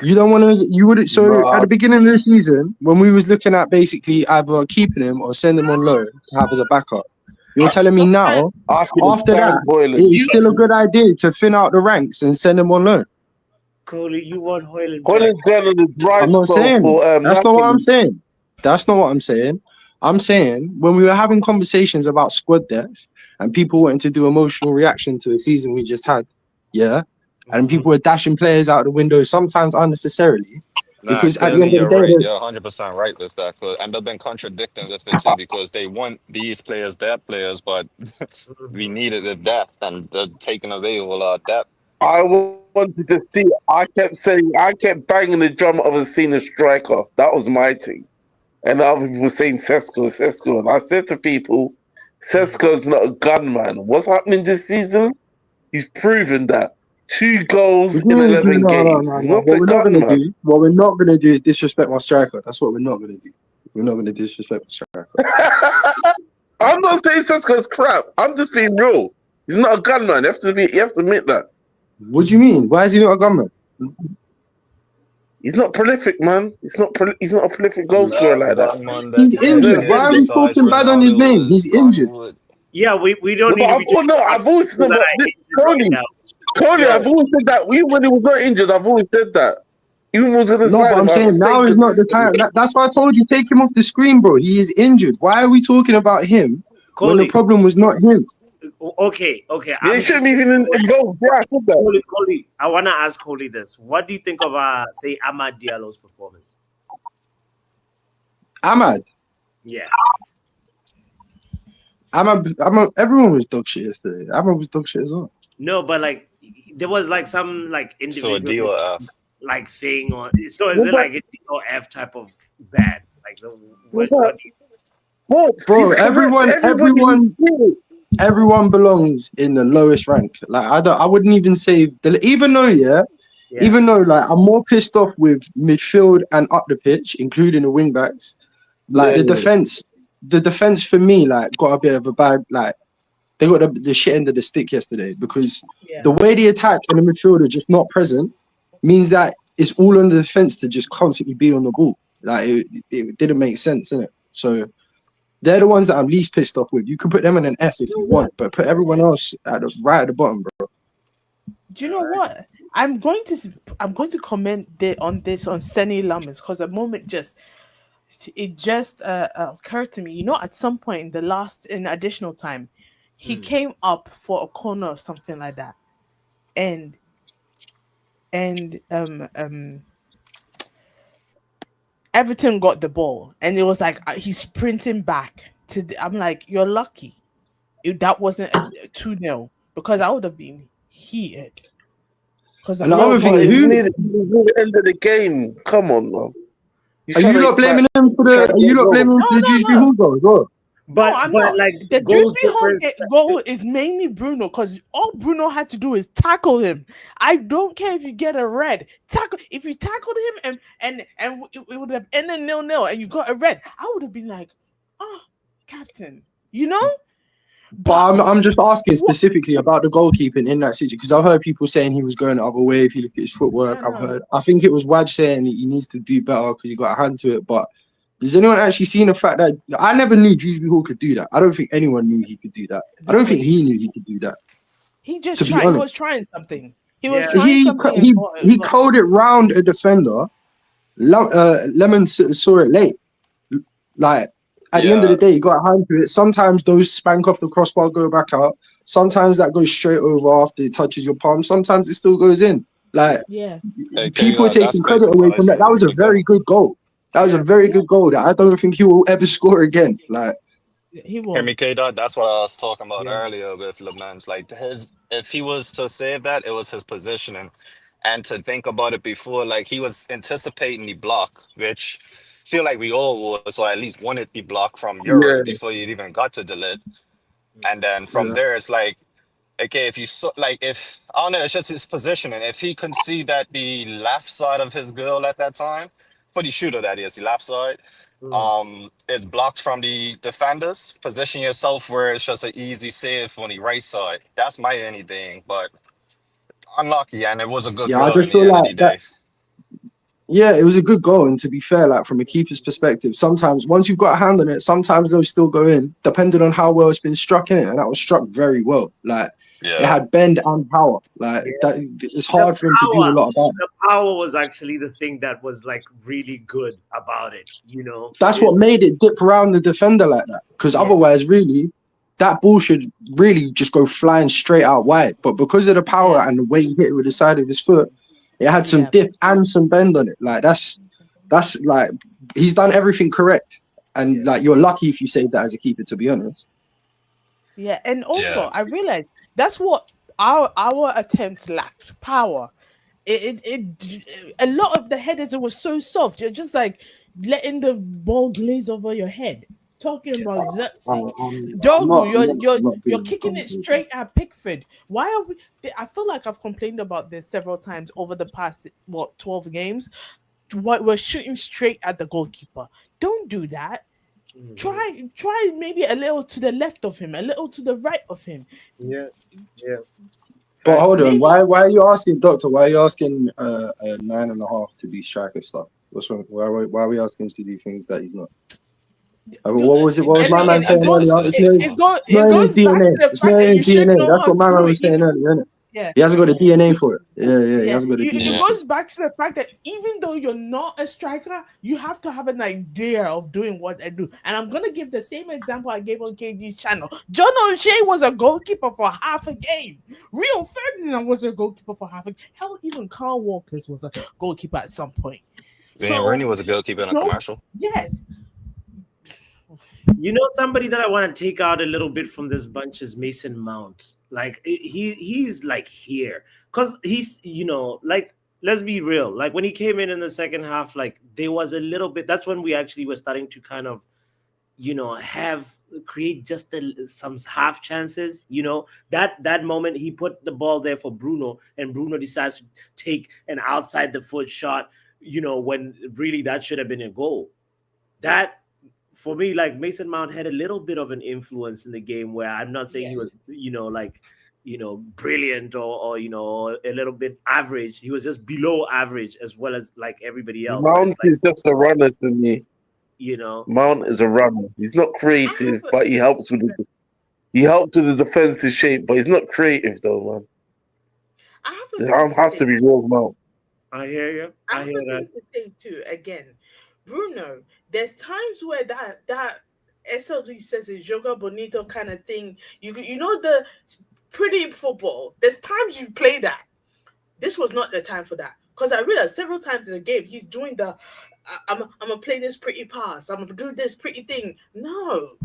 You don't want to. You would. So at the beginning of the season, when we was looking at basically either keeping him or sending him on loan to have as a backup, you're telling me now after that it's still a good idea to thin out the ranks and send him on loan. Coley, you want Hoyland Hoyland's going on the dry I'm not spell saying for that's not what I'm Napoli. saying. That's not what I'm saying. I'm saying when we were having conversations about squad depth and people wanting to do emotional reaction to the season we just had, yeah, and people were dashing players out the window sometimes unnecessarily. Nah, Because at the clearly end of the you're day, right. You're 100% right with that. And they've been contradicting with it too because they want these players, that players, but we needed the depth and they're taking away all our depth. I wanted to see. I kept banging the drum of a senior striker. That was my thing. And other people were saying Sesko. And I said to people, Sesko's not a gunman. What's happening this season? He's proven that. 2 goals in 11 games. He's not a gunman. What we're not going to do is disrespect my striker. That's what we're not going to do. We're not going to disrespect my striker. I'm not saying Sesko's crap. I'm just being real. He's not a gunman. You have to admit that. What do you mean? Why is he not a gunman? He's not prolific, man. He's not a prolific goal scorer like that. He's injured. Why are we talking bad on his name? He's injured. Yeah, we don't need to be talking about I've always said that. Tony, I've always said that. Even when he was not injured, I've always said that. Even when was going to No, but I'm saying now is not the time. That's why I told you take him off the screen, bro. He is injured. Why are we talking about him when the problem was not him? Okay. They shouldn't even involve Brad. Coley, I want to ask Coley this. What do you think of, say, Amad Diallo's performance? Amad? Yeah. Amad, everyone was dog shit yesterday. Amad was dog shit as well. No, but like there was like some like individual So a D or F. like thing or so is it like a D or F type of bad? Like what bro, everyone belongs in the lowest rank. Like I wouldn't even say even though like I'm more pissed off with midfield and up the pitch, including the wing backs. Like the defense for me like got a bit of a bad like. They got the shit end of the stick yesterday because the way the attack and the midfield are just not present means that it's all on the defense to just constantly be on the ball. Like it didn't make sense, innit? So they're the ones that I'm least pissed off with. You can put them in an F if you want, but put everyone else right at the bottom, bro. Do you know what? I'm going to comment on this on Senny Lammers because the moment it just occurred to me. You know, at some point in additional time. He came up for a corner or something like that, and Everton got the ball, and it was like he's sprinting back I'm like, you're lucky if that wasn't a 2-0 because I would have been heated. Because another thing, near the end of the game. Come on, man. Are you not blaming him for the? Are you not blaming him for the GSP goal as well? But no, I'm but not. Like the Dewsbury goal is mainly Bruno because all Bruno had to do is tackle him. I don't care if you get a red tackle. If you tackled him and it would have ended 0-0 and you got a red, I would have been like, oh, captain, you know. But I'm just asking specifically about the goalkeeping in that situation because I've heard people saying he was going the other way. If you look at his footwork, I think it was Waj saying he needs to do better because he got a hand to it, but. Has anyone actually seen the fact that I never knew Dewsbury Hall could do that? I don't think anyone knew he could do that. I don't think he knew he could do that. He just tried. He was trying something. He was trying he something. He called it round a defender. Lemon saw it late. Like at the end of the day, he got a hand to it. Sometimes those spank off the crossbar, go back out. Sometimes that goes straight over after it touches your palm. Sometimes it still goes in. Like people are taking credit away from that. That was a very good goal. That was a very good goal that I don't think he will ever score again. Like he won't. That's what I was talking about earlier with Lemans. Like if he was to save that, it was his positioning. And to think about it before, like he was anticipating the block, which feel like we all was, or at least wanted to be blocked from Yeah, Euro before you even got to Delit. And then from yeah. there, it's like, okay, if you so like if I don't know, it's just his positioning. If he can see that the left side of his goal at that time, for the shooter that is, the left side, is blocked from the defenders, position yourself where it's just an easy save on the right side. That's my anything, but unlucky, and it was a good Yeah, I goal in just the feel end of like the that. day. Yeah, it was a good goal, and to be fair, like from a keeper's perspective, sometimes once you've got a hand on it, sometimes they'll still go in, depending on how well it's been struck in it, and that was struck very well. Like it Yeah. had bend and power. Like that, it's The hard for him to do a lot about it. the power was actually the thing that was like really good about it. That's what made it dip around the defender like that. Because Yeah. otherwise, really, that ball should really just go flying straight out wide. But because of the power and the way he hit it with the side of his foot, it had some dip and some bend on it. Like that's like he's done everything correct. And like you're lucky if you saved that as a keeper, to be honest. Yeah, and also Yeah. I realized that's what our attempts lacked power. A lot of the headers, it was so soft. You're just like letting the ball glaze over your head. Talking about Zutzi, Dogu, you're being kicking it conversation. straight at Pickford. Why are we? I feel like I've complained about this several times over the past 12 games. We're shooting straight at the goalkeeper. Don't do that. Try maybe a little to the left of him, a little to the right of him. Yeah. But hold on, Maybe- why are you asking, Doctor? Why are you asking a 9.5 to be striker stuff? What's wrong? Why are we asking to do things that he's not? What was it? What was my man saying earlier? It's not in his DNA. It's not in his DNA. That's what my man was saying earlier, isn't it? Yeah. He hasn't got the DNA for it. Yeah, he hasn't got the DNA. It goes back to the fact that even though you're not a striker, you have to have an idea of doing what I do. And I'm gonna give the same example I gave on KG's channel. John O'Shea was a goalkeeper for half a game. Rio Ferdinand was a goalkeeper for half a game. Hell, even Carl Walkers was a goalkeeper at some point. Van Rooney was a goalkeeper in a commercial. Yes. Somebody that I want to take out a little bit from this bunch is Mason Mount. Like he's like here because he's like, let's be real. Like when he came in the second half, like there was a little bit. That's when we actually were starting to kind of create just some half chances. That moment he put the ball there for Bruno, and Bruno decides to take an outside the foot shot. When really that should have been a goal. That. For me, like Mason Mount had a little bit of an influence in the game where I'm not saying he was, brilliant or a little bit average. He was just below average as well as like everybody else. Mount is just a runner to me. Mount is a runner. He's not creative, but he helps with the defensive shape, but he's not creative though, man. I have to be real, Mount. I hear you. I have a thing to say too. Again, Bruno, there's times where that SLG says a yoga bonito kind of thing. You know the pretty football. There's times you play that. This was not the time for that, because I realized several times in the game he's doing the I'm gonna play this pretty pass. I'm gonna do this pretty thing. No,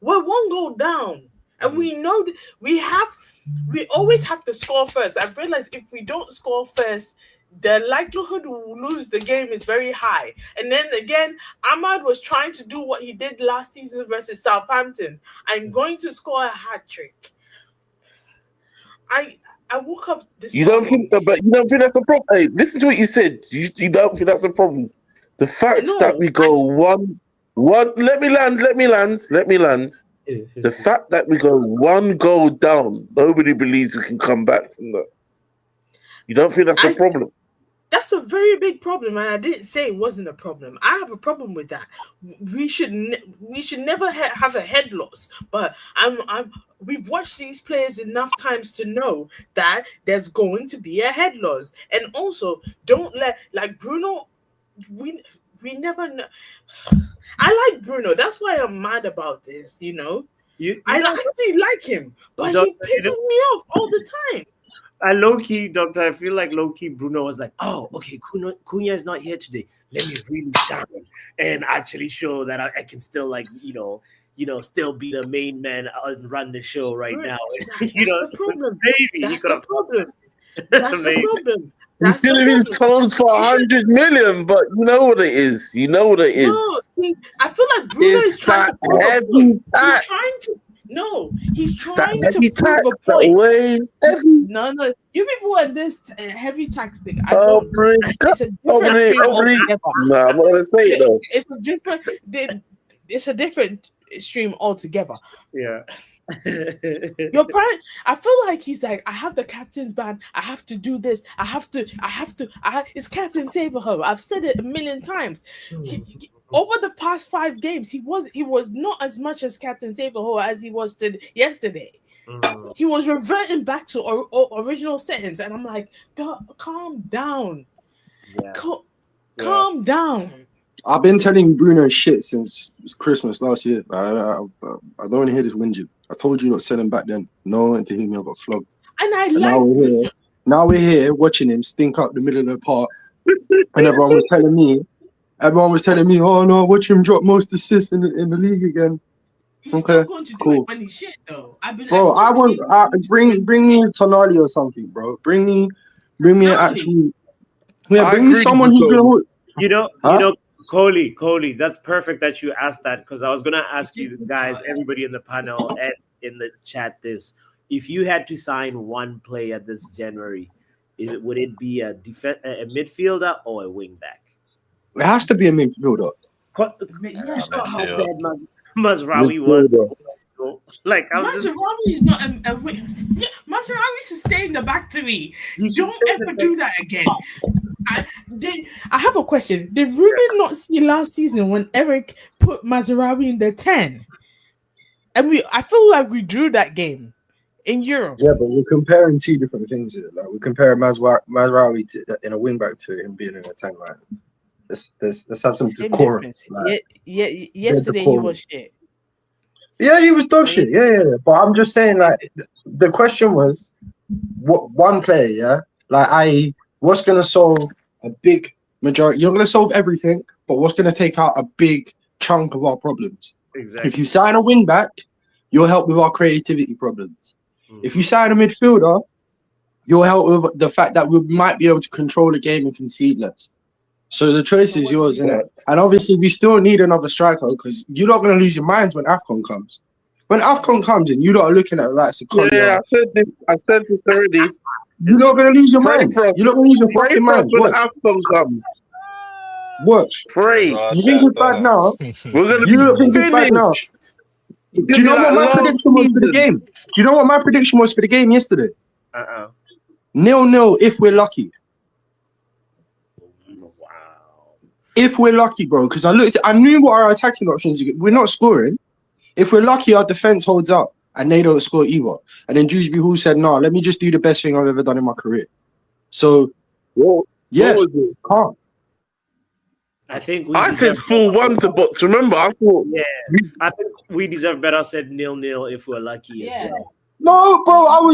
we're one goal down, and we know that we always have to score first. I've realized if we don't score first, the likelihood we'll lose the game is very high. And then again, Ahmad was trying to do what he did last season versus Southampton. I'm going to score a hat trick. I woke up this You don't think that's the problem? Hey, listen to what you said. You don't think that's the problem? The fact that we go one. Let me land. The fact that we go one goal down, nobody believes we can come back from that. You don't think that's a problem? That's a very big problem, and I didn't say it wasn't a problem. I have a problem with that. We should never have a head loss. But we've watched these players enough times to know that there's going to be a head loss, and also don't let like Bruno. We never know. I like Bruno. That's why I'm mad about this. I actually like him, but he pisses me off all the time. Low-key, Doctor, I feel like low-key Bruno was like, oh, okay, Cunha is not here today. Let me really shine and actually show that I can still still be the main man and run the show right now. That's the problem. Maybe that's the problem. That's the problem. You That's the could have been problem. sold for 100 million, but you know what it is. You know what it is. No, I feel like Bruno is It's trying to that prove a heavy point. He's tax. trying to. No, he's It's that trying to heavy prove tax. a That point. way heavy. No, you people are this heavy tax thing. I Oh, don't. Brie, It's a different stream altogether. No, I'm not gonna say it though. It's a different. It's a different stream altogether. Yeah. Your parent, I feel like he's like, I have the captain's ban. I have to do this. It's Captain Save-A-Ho. I've said it a million times. Over the past 5 games, he was not as much as Captain Save-A-Ho as he was yesterday. He was reverting back to original settings, and I'm like, calm down. Yeah. Calm down. I've been telling Bruno shit since Christmas last year. I don't want to hear this whinging. I told you not sell him back then. No one went to hear me. I got flogged. And now we're here watching him stink up the middle of the park, and everyone was telling me, oh no, watch him drop most assists in the league again. He's still going to do it when he's shit though. Bring me Tonali or something, bro. Bring me an actual. Yeah, bring me someone who's gonna. You know, Coley, that's perfect that you asked that, because I was gonna ask you guys, everybody in the panel and in the chat, this: if you had to sign one player this January, would it be a midfielder or a wing back? It has to be a midfielder. You saw how bad Mazraoui was. Like Mazraoui is not a wing. Mazraoui should stay in the back 3. Don't ever do that again. I have a question. Did Ruben not see last season when Eric put Mazraoui in the 10? And I feel like we drew that game in Europe. Yeah, but we're comparing 2 different things here. Like we're comparing Mazraoui in a wing back to him being in a 10 line. Let's have some decorum. Yesterday he was shit. Yeah, he was dog shit. Yeah. But I'm just saying, like, the question was, what one player? Yeah, like what's going to solve a big majority? You're not going to solve everything, but what's going to take out a big chunk of our problems? Exactly. If you sign a wing back, you'll help with our creativity problems. If you sign a midfielder, you'll help with the fact that we might be able to control the game and concede less. So the choice is yours, isn't it? And obviously, we still need another striker, because you're not going to lose your minds when AFCON comes. When AFCON comes and you're not looking at the likes of Collier. Yeah, I said this already. You're not going to lose your minds. You're not going to lose your fucking minds. When AFCON comes. What? Pray. You think it's bad now? We're going to You don't think it's bad now? Do you know what my prediction was for the game? Do you know what my prediction was for the game yesterday? 0-0 if we're lucky. If we're lucky, bro, because I knew what our attacking options are. We're not scoring. If we're lucky, our defense holds up and they don't score either. And then Dewsbury Hall said, no, let me just do the best thing I've ever done in my career. So, yeah, calm. I think I said full 1 to box. Remember, I thought. Yeah, I think we deserve better. I said 0-0 if we're lucky as well. No, bro,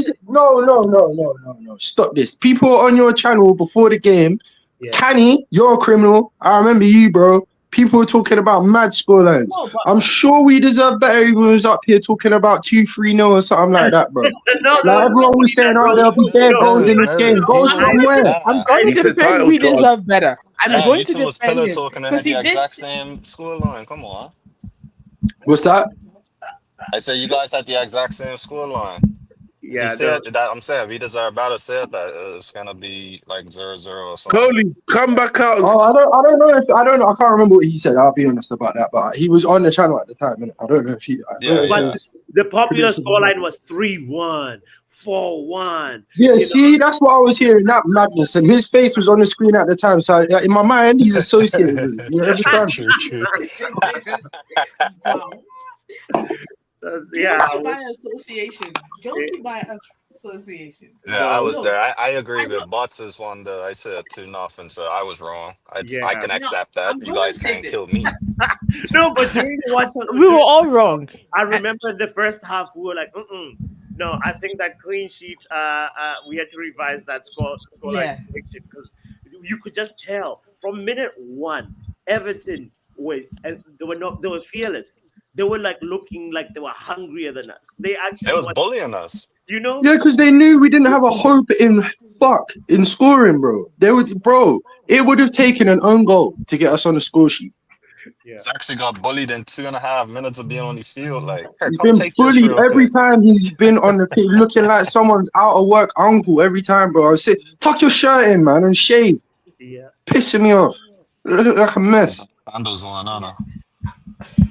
no. Stop this. People on your channel before the game. Yeah. Canny, you're a criminal. I remember you, bro. People were talking about mad scorelines. I'm sure we deserve better. Everyone was up here talking about 2-3-0 or something like that, bro. Everyone was saying, oh, there'll be bare goals in this game. Goals from where? I'm going to defend we deserve better. I'm going to defend him. Talking at the exact same scoreline. Come on. What's that? I said you guys had the exact same scoreline. Yeah, he said that. I'm saying we deserve better. Said that it's gonna be like 0-0 or something. Coley, come back out. Oh, I don't know. I can't remember what he said. I'll be honest about that. But he was on the channel at the time, and I don't know if he. The popular scoreline was 3-1, 4-1. Yeah, see, that's what I was hearing. That madness, and his face was on the screen at the time. So in my mind, he's associated with it. You understand? True. Guilty by association. Guilty by association. Yeah, I was there. I agree with Bots is one that I said 2-0, so I was wrong. I can accept that. You guys can't kill me. No, but during the watch, we were all wrong. I remember the first half, we were like, no, I think that clean sheet, we had to revise that scoreline prediction, because you could just tell from minute 1, Everton they were fearless. they were like looking like they were hungrier than us. They actually It was bullying us. You know? Yeah, because they knew we didn't have a hope in scoring, bro. It would have taken an own goal to get us on the score sheet. Yeah. He's actually got bullied in 2.5 minutes of being on the field. Like, hey, He's come been take this bullied real every quick. time he's been on the pitch, looking like someone's out of work uncle every time, bro. I say, tuck your shirt in, man, and shave. Yeah. Pissing me off. Look like a mess. Sandals on, Anna.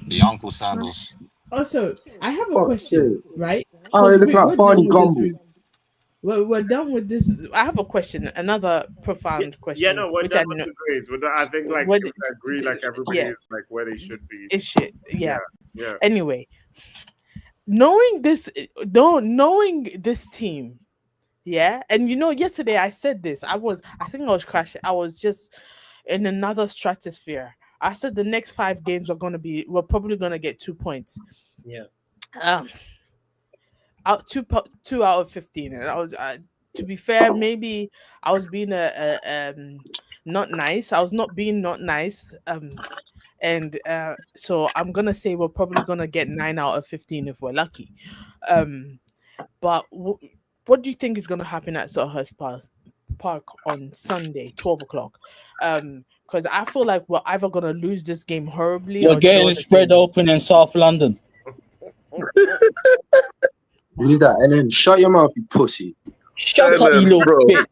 The uncle sandals. Also, I have a question, right? Oh, it looks like we're Barney done with Gumble. this. We're done with this. I have a question, another profound question. Yeah, no, we're which done I with know. the grades. I think like What- we agree, like everybody yeah. is like where they should be. It's shit. Yeah. Yeah. Anyway, knowing this team, yeah, and yesterday I said this. I think I was crashing. I was just in another stratosphere. I said the next 5 games we're probably gonna get 2 points. Yeah. Out 2 out of 15, and I was to be fair, maybe I was being not nice. I was not being not nice. And so I'm gonna say we're probably gonna get 9 out of 15 if we're lucky. But what do you think is gonna happen at Selhurst Park on Sunday, 12 o'clock? Because I feel like we're either gonna lose this game horribly. You're or getting draw the spread game. open in South London. Do that and then shut your mouth, you pussy. Shut up, you little bitch.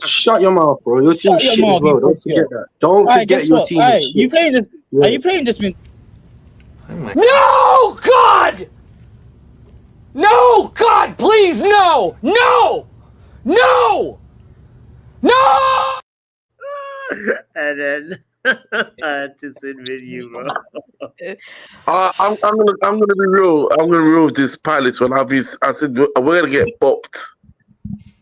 Shut your mouth, bro. Your team's Shut shit your as mouth, well. you Don't pussy. forget that. Don't Alright, forget guess your what? team. Alright, is you shit. playing this? Yeah. Are you playing this? No, God! No, God, please, no! No! No! No! And then just admit you, bro. I'm gonna be real. I'm gonna be real with this Palace one. I said we're gonna get bopped.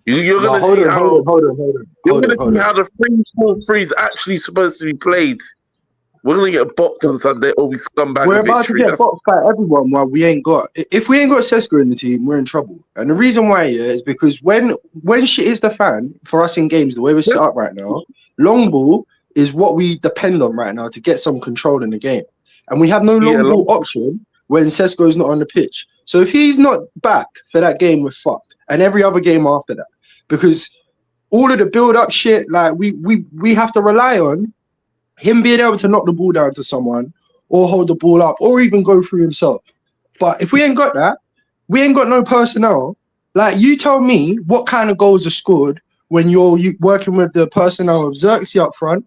You're No, gonna hold see on, how hold on. you're Hold gonna on. see how the small three is actually supposed to be played. We're gonna get bopped on Sunday, or we scumbag We're a about to victory. get boxed by everyone while we ain't got. If we ain't got Sesko in the team, we're in trouble. And the reason why is because when shit is the fan for us in games, the way we're set up right now, long ball is what we depend on right now to get some control in the game. And we have no long ball option when Sesko is not on the pitch. So if he's not back for that game, we're fucked. And every other game after that, because all of the build up shit, like we have to rely on him being able to knock the ball down to someone or hold the ball up or even go through himself. But if we ain't got that, we ain't got no personnel. Like, you tell me what kind of goals are scored when you're working with the personnel of Xerxes up front,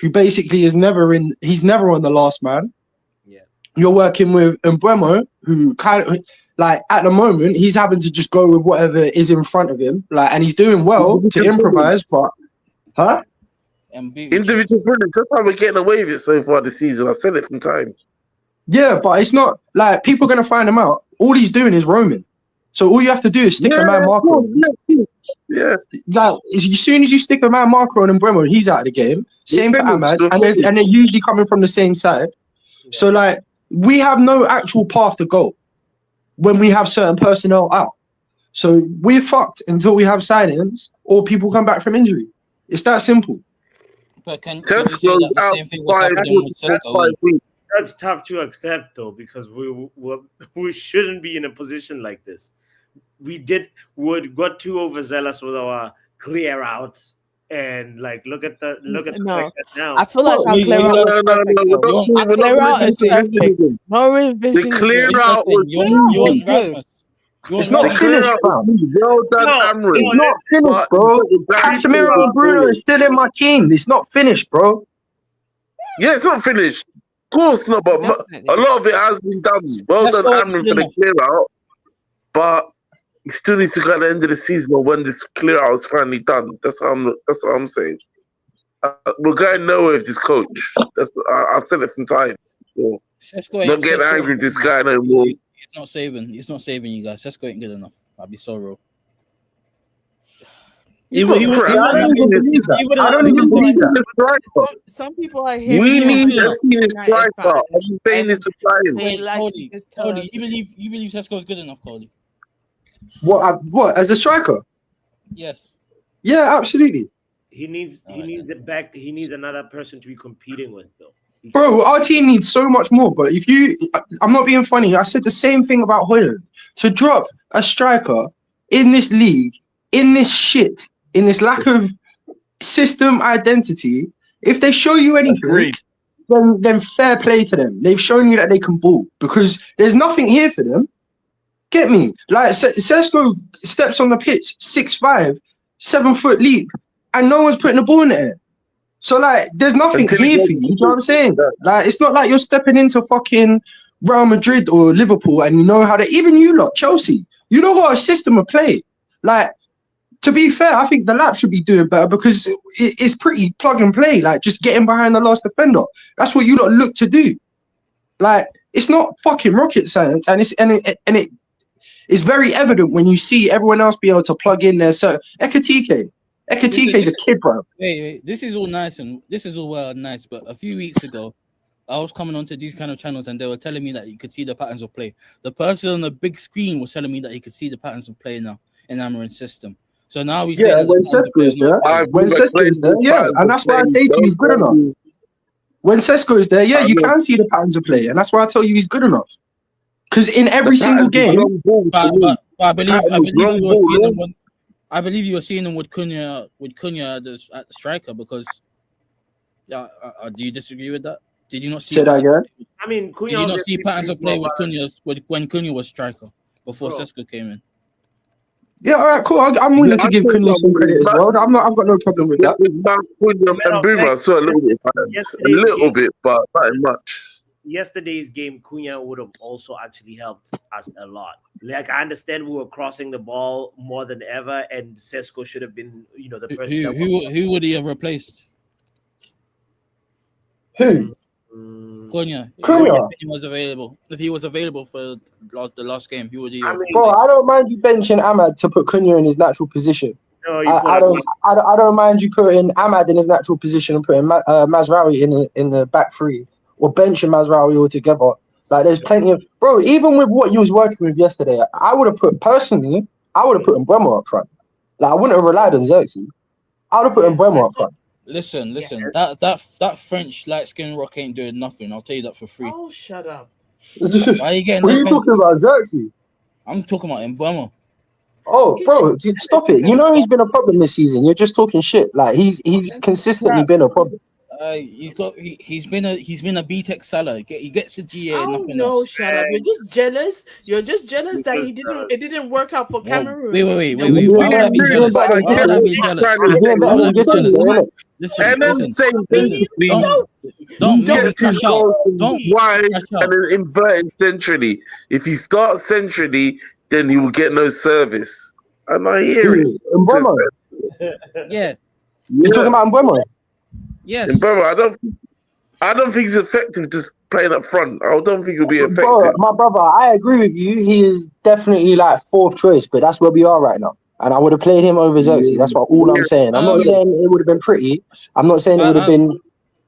who basically he's never on the last man. Yeah. You're working with Mbeumo, who kind of, like, at the moment, he's having to just go with whatever is in front of him. Like, and he's doing well to improvise, but, huh? Individual brilliance. That's how we're getting away with it so far this season. I said it from time. Yeah, but it's not like people are going to find him out. All he's doing is roaming. So all you have to do is stick a man marker on him. Yeah. Like, as soon as you stick a man marker on Mbeumo, he's out of the game. Same for Ahmad. And they're usually coming from the same side. So, like, we have no actual path to go when we have certain personnel out. So we're fucked until we have signings or people come back from injury. It's that simple. But can you say that the same thing was happening with Sesko? That's tough to accept, though, because we shouldn't be in a position like this. We got too overzealous with our clear outs, and like look at the fact that now I feel like our clear out is perfect. No revision. The clear out was It's not finished, fam. Well done, Amrin. It's not finished, bro. Casemiro and Bruno is still in my team. It's not finished, bro. Yeah, it's not finished. Of course not, but a lot of it has been done. Well done, Amrin, for the clear out. But he still needs to go at the end of the season or when this clear out is finally done. That's what I'm saying. We're going nowhere with this coach. I've said it from time. So not getting angry with this guy no more. It's not saving. It's not saving you guys. Sesko ain't good enough. I'll be so real. I don't even believe that. Some people are here. We need a senior striker. I'm saying this to Cody, you believe Sesko is good enough, Cody? What as a striker? Yes. Yeah, absolutely. he needs it back. He needs another person to be competing with, though. Bro, our team needs so much more. But I'm not being funny. I said the same thing about Hoyland. To drop a striker in this league, in this shit, in this lack of system identity, if they show you anything, then fair play to them. They've shown you that they can ball because there's nothing here for them. Get me? Like Sesko steps on the pitch, 6'5", 7 foot leap, and no one's putting the ball in the air. So like, there's nothing here for you. You know what I'm saying? Like, it's not like you're stepping into fucking Real Madrid or Liverpool and you know how to. Even you lot, Chelsea, you know what a system of play. Like, to be fair, I think the lap should be doing better because it's pretty plug and play. Like, just getting behind the last defender. That's what you lot look to do. Like, it's not fucking rocket science, and it is very evident when you see everyone else be able to plug in there. So Ekatike is a kid, bro. Wait. This is all nice and this is all well and nice, but a few weeks ago, I was coming onto these kind of channels and they were telling me that you could see the patterns of play. The person on the big screen was telling me that he could see the patterns of play now in Amarin's system. So now we say when Sesko is there, and that's why I say to you he's good enough. When Sesko is there, you can see the patterns of play, and that's why I tell you he's good enough. Because in every single game, I believe you were seeing him with Cunha at the striker because. Do you disagree with that? Did you not see? Say that again. I mean, Cunha did you not see patterns of play with Cunha when Cunha was striker before Sesko came in? Yeah, all right, cool. I'm willing to give Cunha some credit as well. I've got no problem with that. And Boomer, I saw a little bit, but not much. Yesterday's game, Cunha would have also actually helped us a lot. Like, I understand we were crossing the ball more than ever, and Sesko should have been, the person. Who would he have replaced? Who? Cunha. If he was available. If he was available for the last game, who would he? Bro, I don't mind you benching Ahmad to put Cunha in his natural position. No, I don't mind you putting Ahmad in his natural position and putting Mazraoui in the back three, or benching Mazraoui altogether. Like, there's plenty of even with what you was working with yesterday, I would have put Mbeumo up front. Like, I wouldn't have relied on Xerxes. I would have put Mbeumo up front. Listen. That French light skin rock ain't doing nothing. I'll tell you that for free. Oh, shut up. Why are you getting? What are you talking about, Xerxes? I'm talking about Mbeumo. Oh, bro, stop it! You know he's been a problem this season. You're just talking shit. Like, he's consistently been a problem. He's been a B-Tech Salah. He gets a GA. Oh no! Shut up! You're just jealous. You're just jealous that it didn't work out for Cameroon. Wait. Why would I be jealous? Don't get his goal wide and then invert centrally. If you start centrally, then you will get no service. And I hear it. Yeah. You're talking about Mbeumo? Yes. Mbeumo, I don't think he's effective just playing up front. I don't think he'll be effective. Bro, my brother, I agree with you. He is definitely like fourth choice, but that's where we are right now. And I would have played him over Xerxes. That's all I'm saying. I'm not saying it would have been pretty. I'm not saying it would have been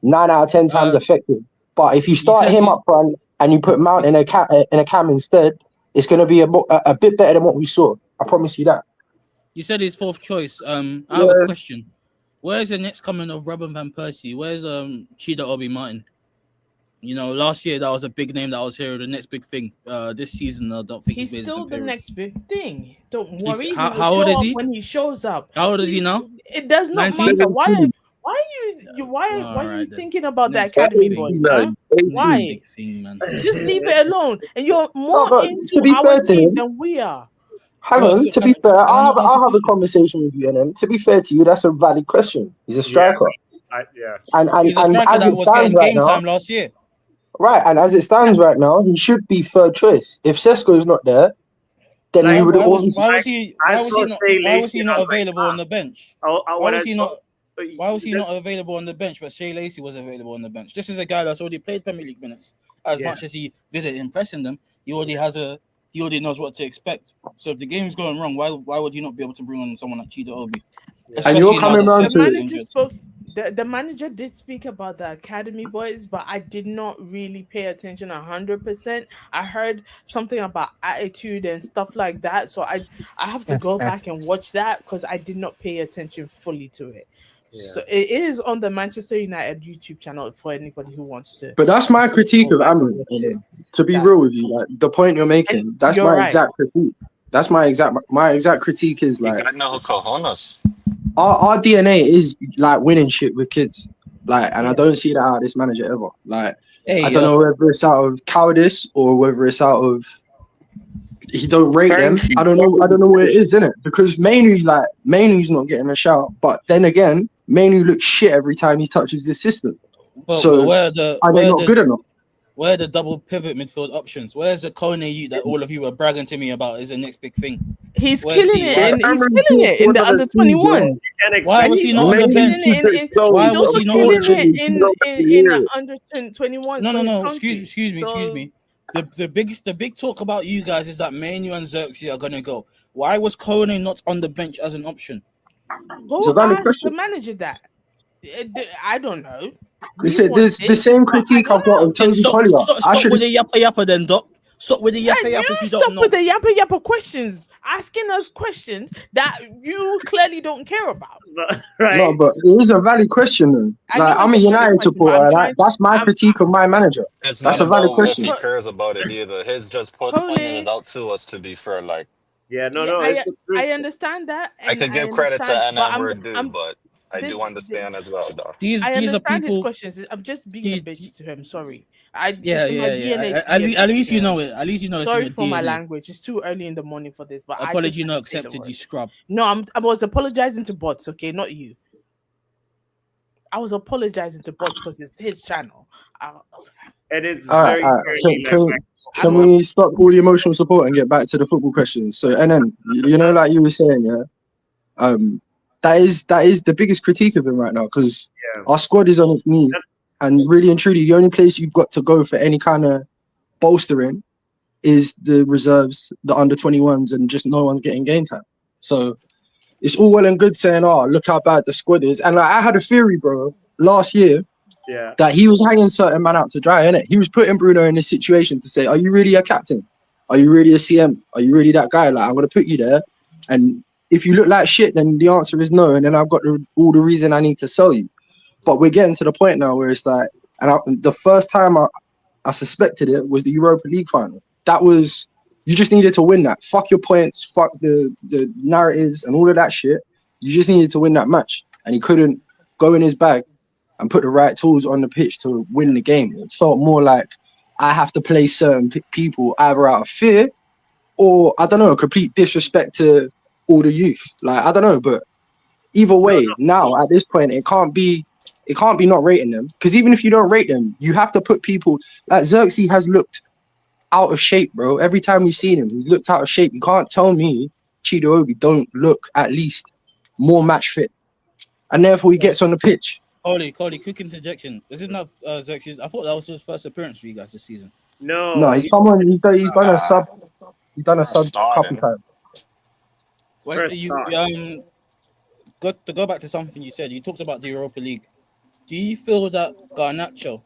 9 out of 10 times effective. But if you start him up front and you put Mount in a cam instead, it's going to be a bit better than what we saw. I promise you that. You said his fourth choice. I have a question. Where's the next coming of Robin van Persie? Where's Chida Obi Martin? Last year that was a big name that was here. The next big thing. This season, I don't think he's still the next big thing. Don't worry. How old is he? When he shows up. How old is he now? It does not matter. Why are you thinking about the academy boys? Huh? Why? Just leave it alone. And you're more into our team than we are. Hang on, to be fair, I'll have a conversation with you, and then to be fair to you, that's a valid question. He's a striker. And he's a striker that was getting game time last year. Right, and as it stands right now, he should be third choice. If Sesko is not there, then he would have always. Why was he not available on the bench? Why was he not available on the bench? But Shea Lacey was available on the bench. This is a guy that's already played Premier League minutes. As much as he didn't impressing them, he already knows what to expect. So if the game's going wrong, why would you not be able to bring on someone like Chida Obi? And you're coming around to the manager did speak about the academy boys, but I did not really pay attention 100%. I heard something about attitude and stuff like that, so I have to go back and watch that because I did not pay attention fully to it. So it is on the Manchester United YouTube channel for anybody who wants to. But that's my critique of Amram. To be real with you, like the point you're making, that's you're my right. exact critique. That's my exact critique is You like got no cojones. our DNA is like winning shit with kids. Like, and I don't see that out of this manager ever. Like, Hey, I don't know whether it's out of cowardice or whether it's out of he don't rate them. I don't know what it is, innit? Because Mainu's not getting a shout, but then again, Mainu looks shit every time he touches this system. So where they not good enough? Where are the double pivot midfield options? Where's the Kone you that all of you were bragging to me about is the next big thing? He's Where is killing he? it, Why- and he's killing it in the under 21. Why was he not on the bench? Why was he not on the bench? in the under 21? No. Excuse me. The big talk about you guys is that Manu and Xerxes are gonna go. Why was Kone not on the bench as an option? Go ask the manager that. I don't know. This the same critique I've got of Toby Collier. Stop with the yappa then, Doc. Stop with the yappa if you don't Stop know. with the yappa questions, asking us questions that you clearly don't care about. Right? No, but it is a valid question though. Like, I'm a United supporter. That's my critique of my manager. It's That's not a valid about if question. he cares about it either. He's just pointing it out to us, to be fair. Like, I understand that. I can give credit to NM where it due, but I this- do understand as well, though. These I are understand his people. questions. I'm just being a bitch to him. Sorry. Yeah. At least you know it. At least you know it's in Sorry your for my DNA. language. It's too early in the morning for this, but Apology I not just had to say the accepted, word. you scrub. No, I was apologizing to bots, okay, not you. I was apologizing to bots because it's his channel. And it's All right, very all right. early. Can we stop all the emotional support and get back to the football questions? So, and then you know, like you were saying, that is the biggest critique of him right now because our squad is on its knees, and really and truly, the only place you've got to go for any kind of bolstering is the reserves, the under 21s, and just no one's getting game time. So it's all well and good saying, "Oh, look how bad the squad is," and like I had a theory, bro, last year. Yeah. That he was hanging certain man out to dry, innit? He was putting Bruno in this situation to say, are you really a captain? Are you really a CM? Are you really that guy? Like, I'm going to put you there. And if you look like shit, then the answer is no. And then I've got all the reason I need to sell you. But we're getting to the point now where it's like, the first time I suspected it was the Europa League final. That was, you just needed to win that. Fuck your points, fuck the narratives and all of that shit. You just needed to win that match. And he couldn't go in his bag and put the right tools on the pitch to win the game. It felt more like I have to play certain people either out of fear or, I don't know, complete disrespect to all the youth. Like, I don't know, but either way, now at this point, it can't be not rating them. Because even if you don't rate them, you have to put people, like Xerxes has looked out of shape, bro. Every time we've seen him, he's looked out of shape. You can't tell me Chido don't look at least more match fit. And therefore he gets on the pitch. Coley, quick interjection. Is it not Xerxes? I thought that was his first appearance for you guys this season. No, he's done a sub. He's done a sub a couple times. Well, to go back to something you said, you talked about the Europa League. Do you feel that Garnacho,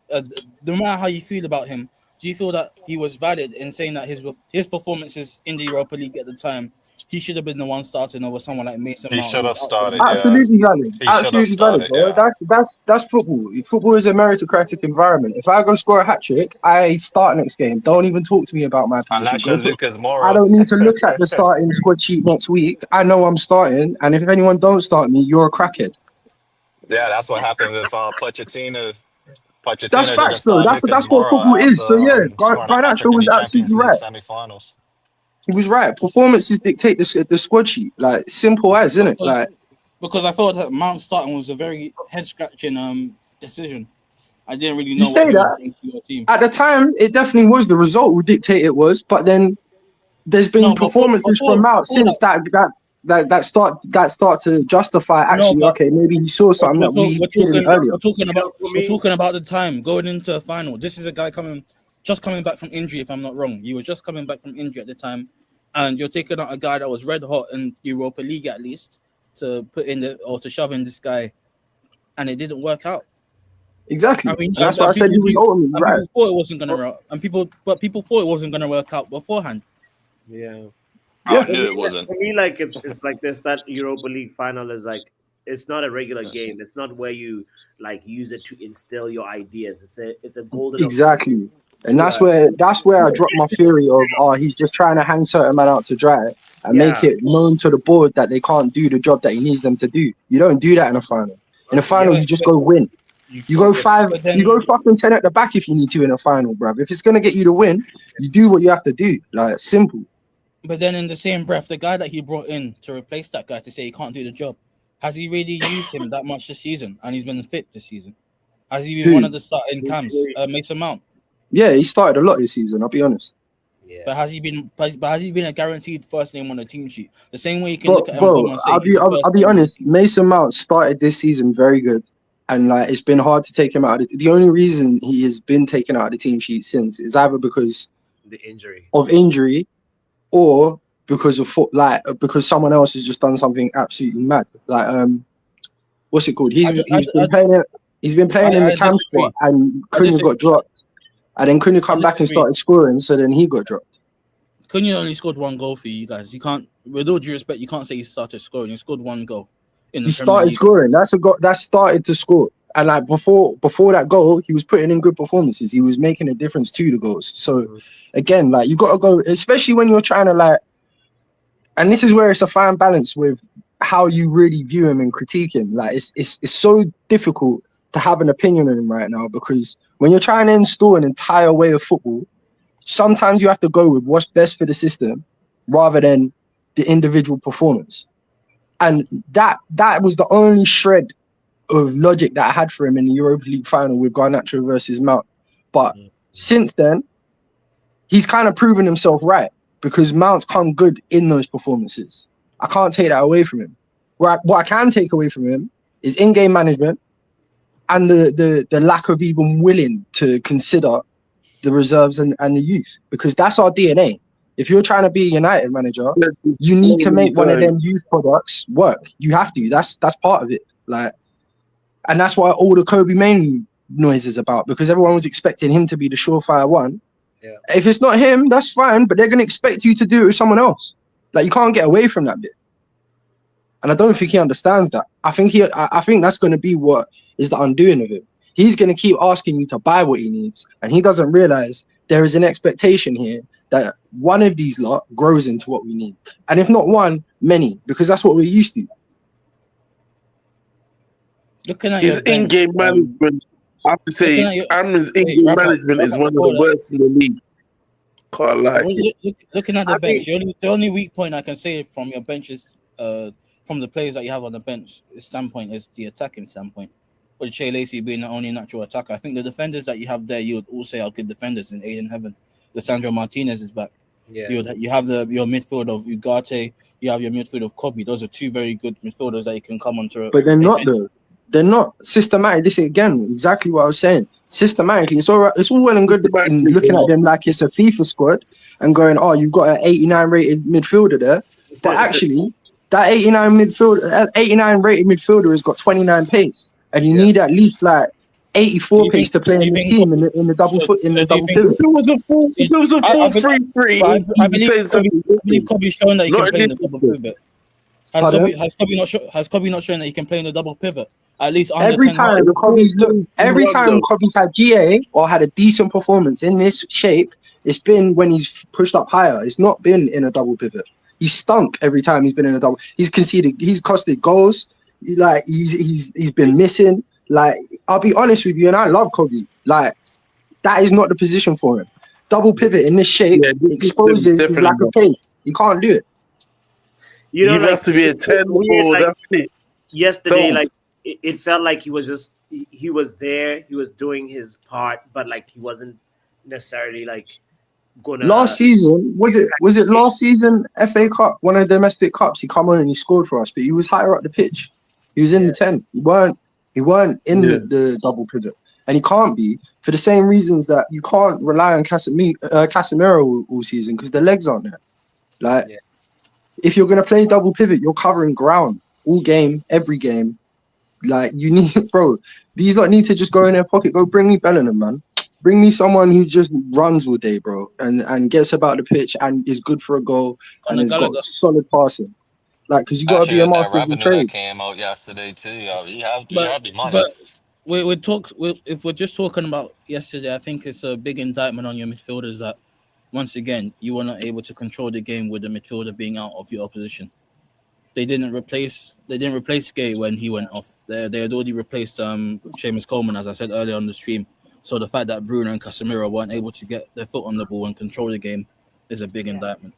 no matter how you feel about him, do you feel that he was valid in saying that his performances in the Europa League at the time, he should have been the one starting over someone like Mason Mount? He should have started. Absolutely valid. He should have started. Bro. That's football. Football is a meritocratic environment. If I go score a hat trick, I start next game. Don't even talk to me about my position. Unless you're Lucas Moura. I don't need to look at the starting squad sheet next week. I know I'm starting, and if anyone don't start me, you're a crackhead. Yeah, that's what happened with Pochettino. That's facts, though. That's what football is. So yeah, Garnacho was absolutely right. Semi-finals. He was right. Performances dictate the squad sheet. Like, simple as, isn't it? Like, because I thought that Mount starting was a very head-scratching decision. I didn't really know you say that. Your team. At the time, it definitely was. The result would dictate it was, but then there's been performances from Mount since that start to justify actually. Okay, maybe he saw something that we didn't earlier. We're talking about the time going into a final. This is a guy just coming back from injury, if I'm not wrong. He was just coming back from injury at the time, and you're taking out a guy that was red hot in Europa League at least to put in to shove in this guy, and it didn't work out. Exactly. I mean, that's why I said he was ultimately right. People thought it wasn't gonna people thought it wasn't gonna work out beforehand. Yeah. I knew it wasn't. For me, like it's like this. That Europa League final is like It's not a regular game. It's not where you like use it to instill your ideas. It's a golden exactly. And that's where I dropped my theory of he's just trying to hang certain man out to dry and make it known to the board that they can't do the job that he needs them to do. You don't do that in a final. In a final, you just go win. You go 5, you go fucking 10 at the back if you need to in a final, bruv. If it's gonna get you to win, you do what you have to do. Like, simple. But then in the same breath, the guy that he brought in to replace that guy to say he can't do the job, has he really used him that much this season? And he's been fit this season. Has he been one of the starting cams? Mason Mount. Yeah, he started a lot this season. I'll be honest. Yeah. But has he been a guaranteed first name on the team sheet? The same way you can look at him and say, I'll be honest. Mason Mount started this season very good, and like it's been hard to take him out. The only reason he has been taken out of the team sheet since is either because of injury, or because of because someone else has just done something absolutely mad. Like what's it called? He's been playing in the camp spot, and Cunha got dropped. And then Cunha come back and started scoring, so then he got dropped. Cunha only scored 1 goal for you guys. You can't, with all due respect, you can't say he started scoring. He scored 1 goal. He started scoring. That's a goal that started to score. And like before that goal, he was putting in good performances. He was making a difference to the goals. So again, like you got to go, especially when you're trying to like, and this is where it's a fine balance with how you really view him and critique him. Like it's so difficult to have an opinion on him right now, because when you're trying to install an entire way of football, sometimes you have to go with what's best for the system rather than the individual performance. And that was the only shred of logic that I had for him in the Europa League final with Garnacho versus Mount. But since then, he's kind of proven himself right, because Mount's come good in those performances. I can't take that away from him. What I can take away from him is in-game management, and the lack of even willing to consider the reserves and the youth, because that's our DNA. If you're trying to be a United manager, you need to make one of them youth products work. You have to. That's part of it. Like, and that's why all the Kobe Main noise is about, because everyone was expecting him to be the surefire one. Yeah. If it's not him, that's fine, but they're gonna expect you to do it with someone else. Like, you can't get away from that bit. And I don't think he understands that. I think that's gonna be what is the undoing of him. He's going to keep asking you to buy what he needs, and he doesn't realize there is an expectation here that one of these lot grows into what we need, and if not one, many, because that's what we're used to. Looking at his in-game management, I have to say, Amrin's in-game management is one of the worst in the league. Can't lie. Looking at the bench, the only weak point I can say from your bench is from the players that you have on the bench standpoint is the attacking standpoint. With Shea Lacey being the only natural attacker, I think the defenders that you have there, you would all say are good defenders in Aiden Heaven. Lissandro Martinez is back. Yeah. You have your midfield of Ugarte, you have your midfield of Kobe. Those are 2 very good midfielders that you can come onto. But they're not though. They're not systematic. This is again exactly what I was saying. Systematically, it's all right. It's all well and good in looking at them like it's a FIFA squad and going, "Oh, you've got an 89 rated midfielder there," but actually, that 89 rated midfielder has got 29 pace. And you need at least like 84 pace to play in this team in the double pivot. If it was a 4-3-3, I believe Kobe's shown that he can play in the double pivot. Has Kobe not shown that he can play in the double pivot? At least every time Kobe's had GA or had a decent performance in this shape, it's been when he's pushed up higher. It's not been in a double pivot. He's stunk every time he's been in a double. He's conceded. He's costed goals. Like he's been missing. Like, I'll be honest with you, and I love Kobe. Like, that is not the position for him. Double pivot in this shape exposes his lack of pace. He can't do it. You know, has to be a 10 ball. That's it. Yesterday, like it felt like he was there. He was doing his part, but like he wasn't necessarily like gonna. Last season was it last season FA Cup, one of the domestic cups? He come on and he scored for us, but he was higher up the pitch. He was in the 10. He weren't in the double pivot, and he can't be for the same reasons that you can't rely on Casemiro all season, because the legs aren't there. Like, if you're gonna play double pivot, you're covering ground all game, every game. Like, you need, bro. These lot need to just go in their pocket. Go bring me Bellingham, man. Bring me someone who just runs all day, bro, and gets about the pitch and is good for a goal and has got solid passing. Like, because you got to Actually, be a that master of the revenue that trade. came out yesterday too. You But have the money. but if we're just talking about yesterday, I think it's a big indictment on your midfielders that once again you were not able to control the game with the midfielder being out of your opposition. They didn't replace Gay when he went off. They had already replaced Seamus Coleman, as I said earlier on the stream. So the fact that Bruno and Casemiro weren't able to get their foot on the ball and control the game is a big indictment.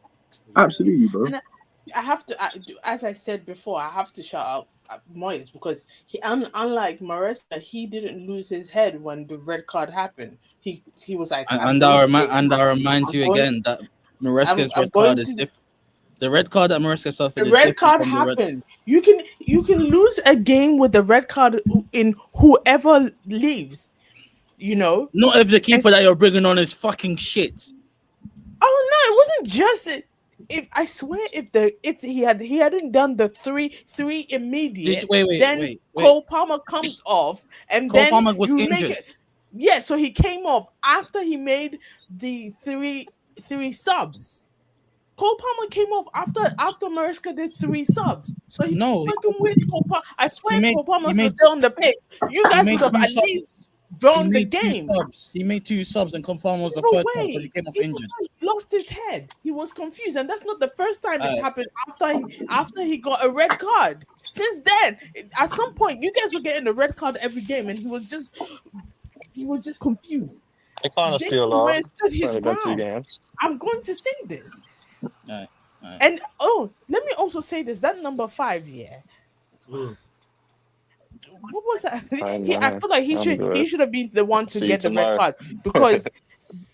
Absolutely, bro. And I have to, as I said before, I have to shout out Moyes because he, unlike Maresca, he didn't lose his head when the red card happened. He was like, And I remind you again that Maresca's red card is different. The red card that Maresca suffered. The red card happened. You can lose a game with the red card in whoever leaves. You know, not if the keeper that you're bringing on is fucking shit. Oh no, it wasn't just. If I swear, if he hadn't done the three immediate, then Cole Palmer comes off, and Cole then Palmer was you injured. make it. Yeah, so he came off after he made the three subs. Cole Palmer came off after Maresca did 3 subs. So he fucking with Cole Palmer. I swear Cole Palmer was still on the pitch. You guys would have at least drawn the game. He made 2 subs and Cole Palmer was the third one because he came off injured. He lost his head. He was confused, and that's not the first time it's happened after he got a red card. Since then, at some point, you guys were getting a red card every game, and he was just confused. I kind of still where stood his trying to go 2 ground. games. I'm going to say this. Right. And let me also say this. That number 5, yeah. What was that? I feel like he should have been the one to get the red card because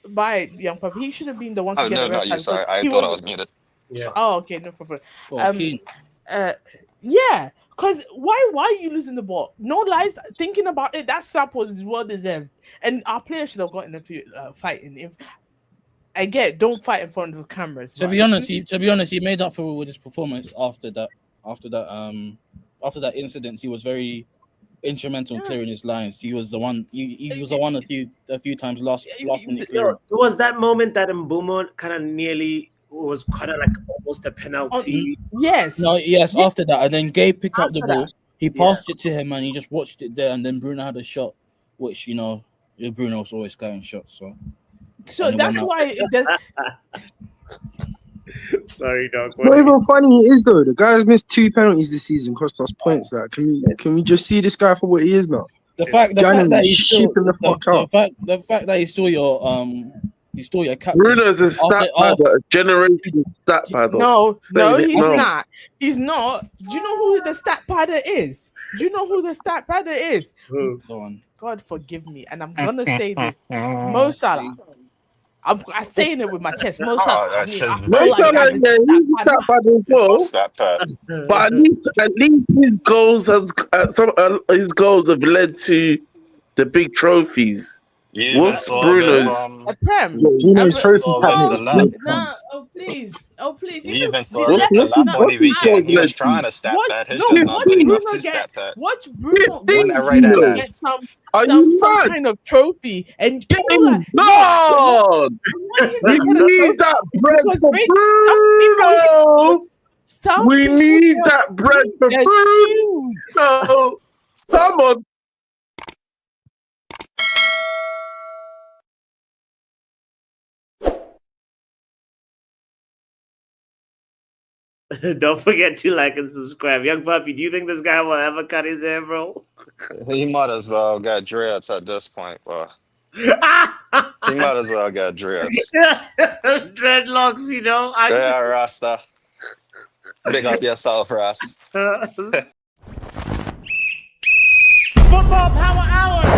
by Young Puppy, he should have been the one to get the red card. Sorry, I thought I was muted. Yeah. Oh, okay, no problem. Oh, yeah, because why are you losing the ball? No lies. Thinking about it, that slap was well deserved, and our players should have gotten a few fighting. I get don't fight in front of the cameras. To be honest, he made up for it with his performance after that incident. He was very instrumental in clearing his lines. He was the one. He was the one a few times last minute clearing. There was that moment that Mbeumo kind of nearly was kind of like almost a penalty. Yes. No. Yes. After that, and then Gay picked up the ball. He passed it to him, and he just watched it there. And then Bruno had a shot, which Bruno's always getting shots. So that's why. Sorry, dog. It's not even funny. It is though. The guy's missed 2 penalties this season, cost us points. Like, can we just see this guy for what he is now? The fact that he's still your captain. Bruno's a stat padder, a generation stat padder. No, he's not. He's not. Do you know who the stat padder is? Go on. God forgive me, and I'm gonna say this: Mo Salah. I'm saying it with my chest. Mo Salah. But at least his goals his goals have led to the big trophies. Yeah, What's Bruno's? A prem. Bruno's trophy. No, oh please. You even saw it the lap on the weekend. He was trying to stat pad. His just not good enough to stat pad. Watch Bruno get some kind of trophy and God! We need that bread for Bruno. We need that bread for Bruno. Come on. Don't forget to like and subscribe. Young Puppy, do you think this guy will ever cut his hair, bro? He might as well got dreads at this point, bro. He might as well got dreads. Dreadlocks, Yeah, Rasta. Big up yourself, Ras. Football Power Hour.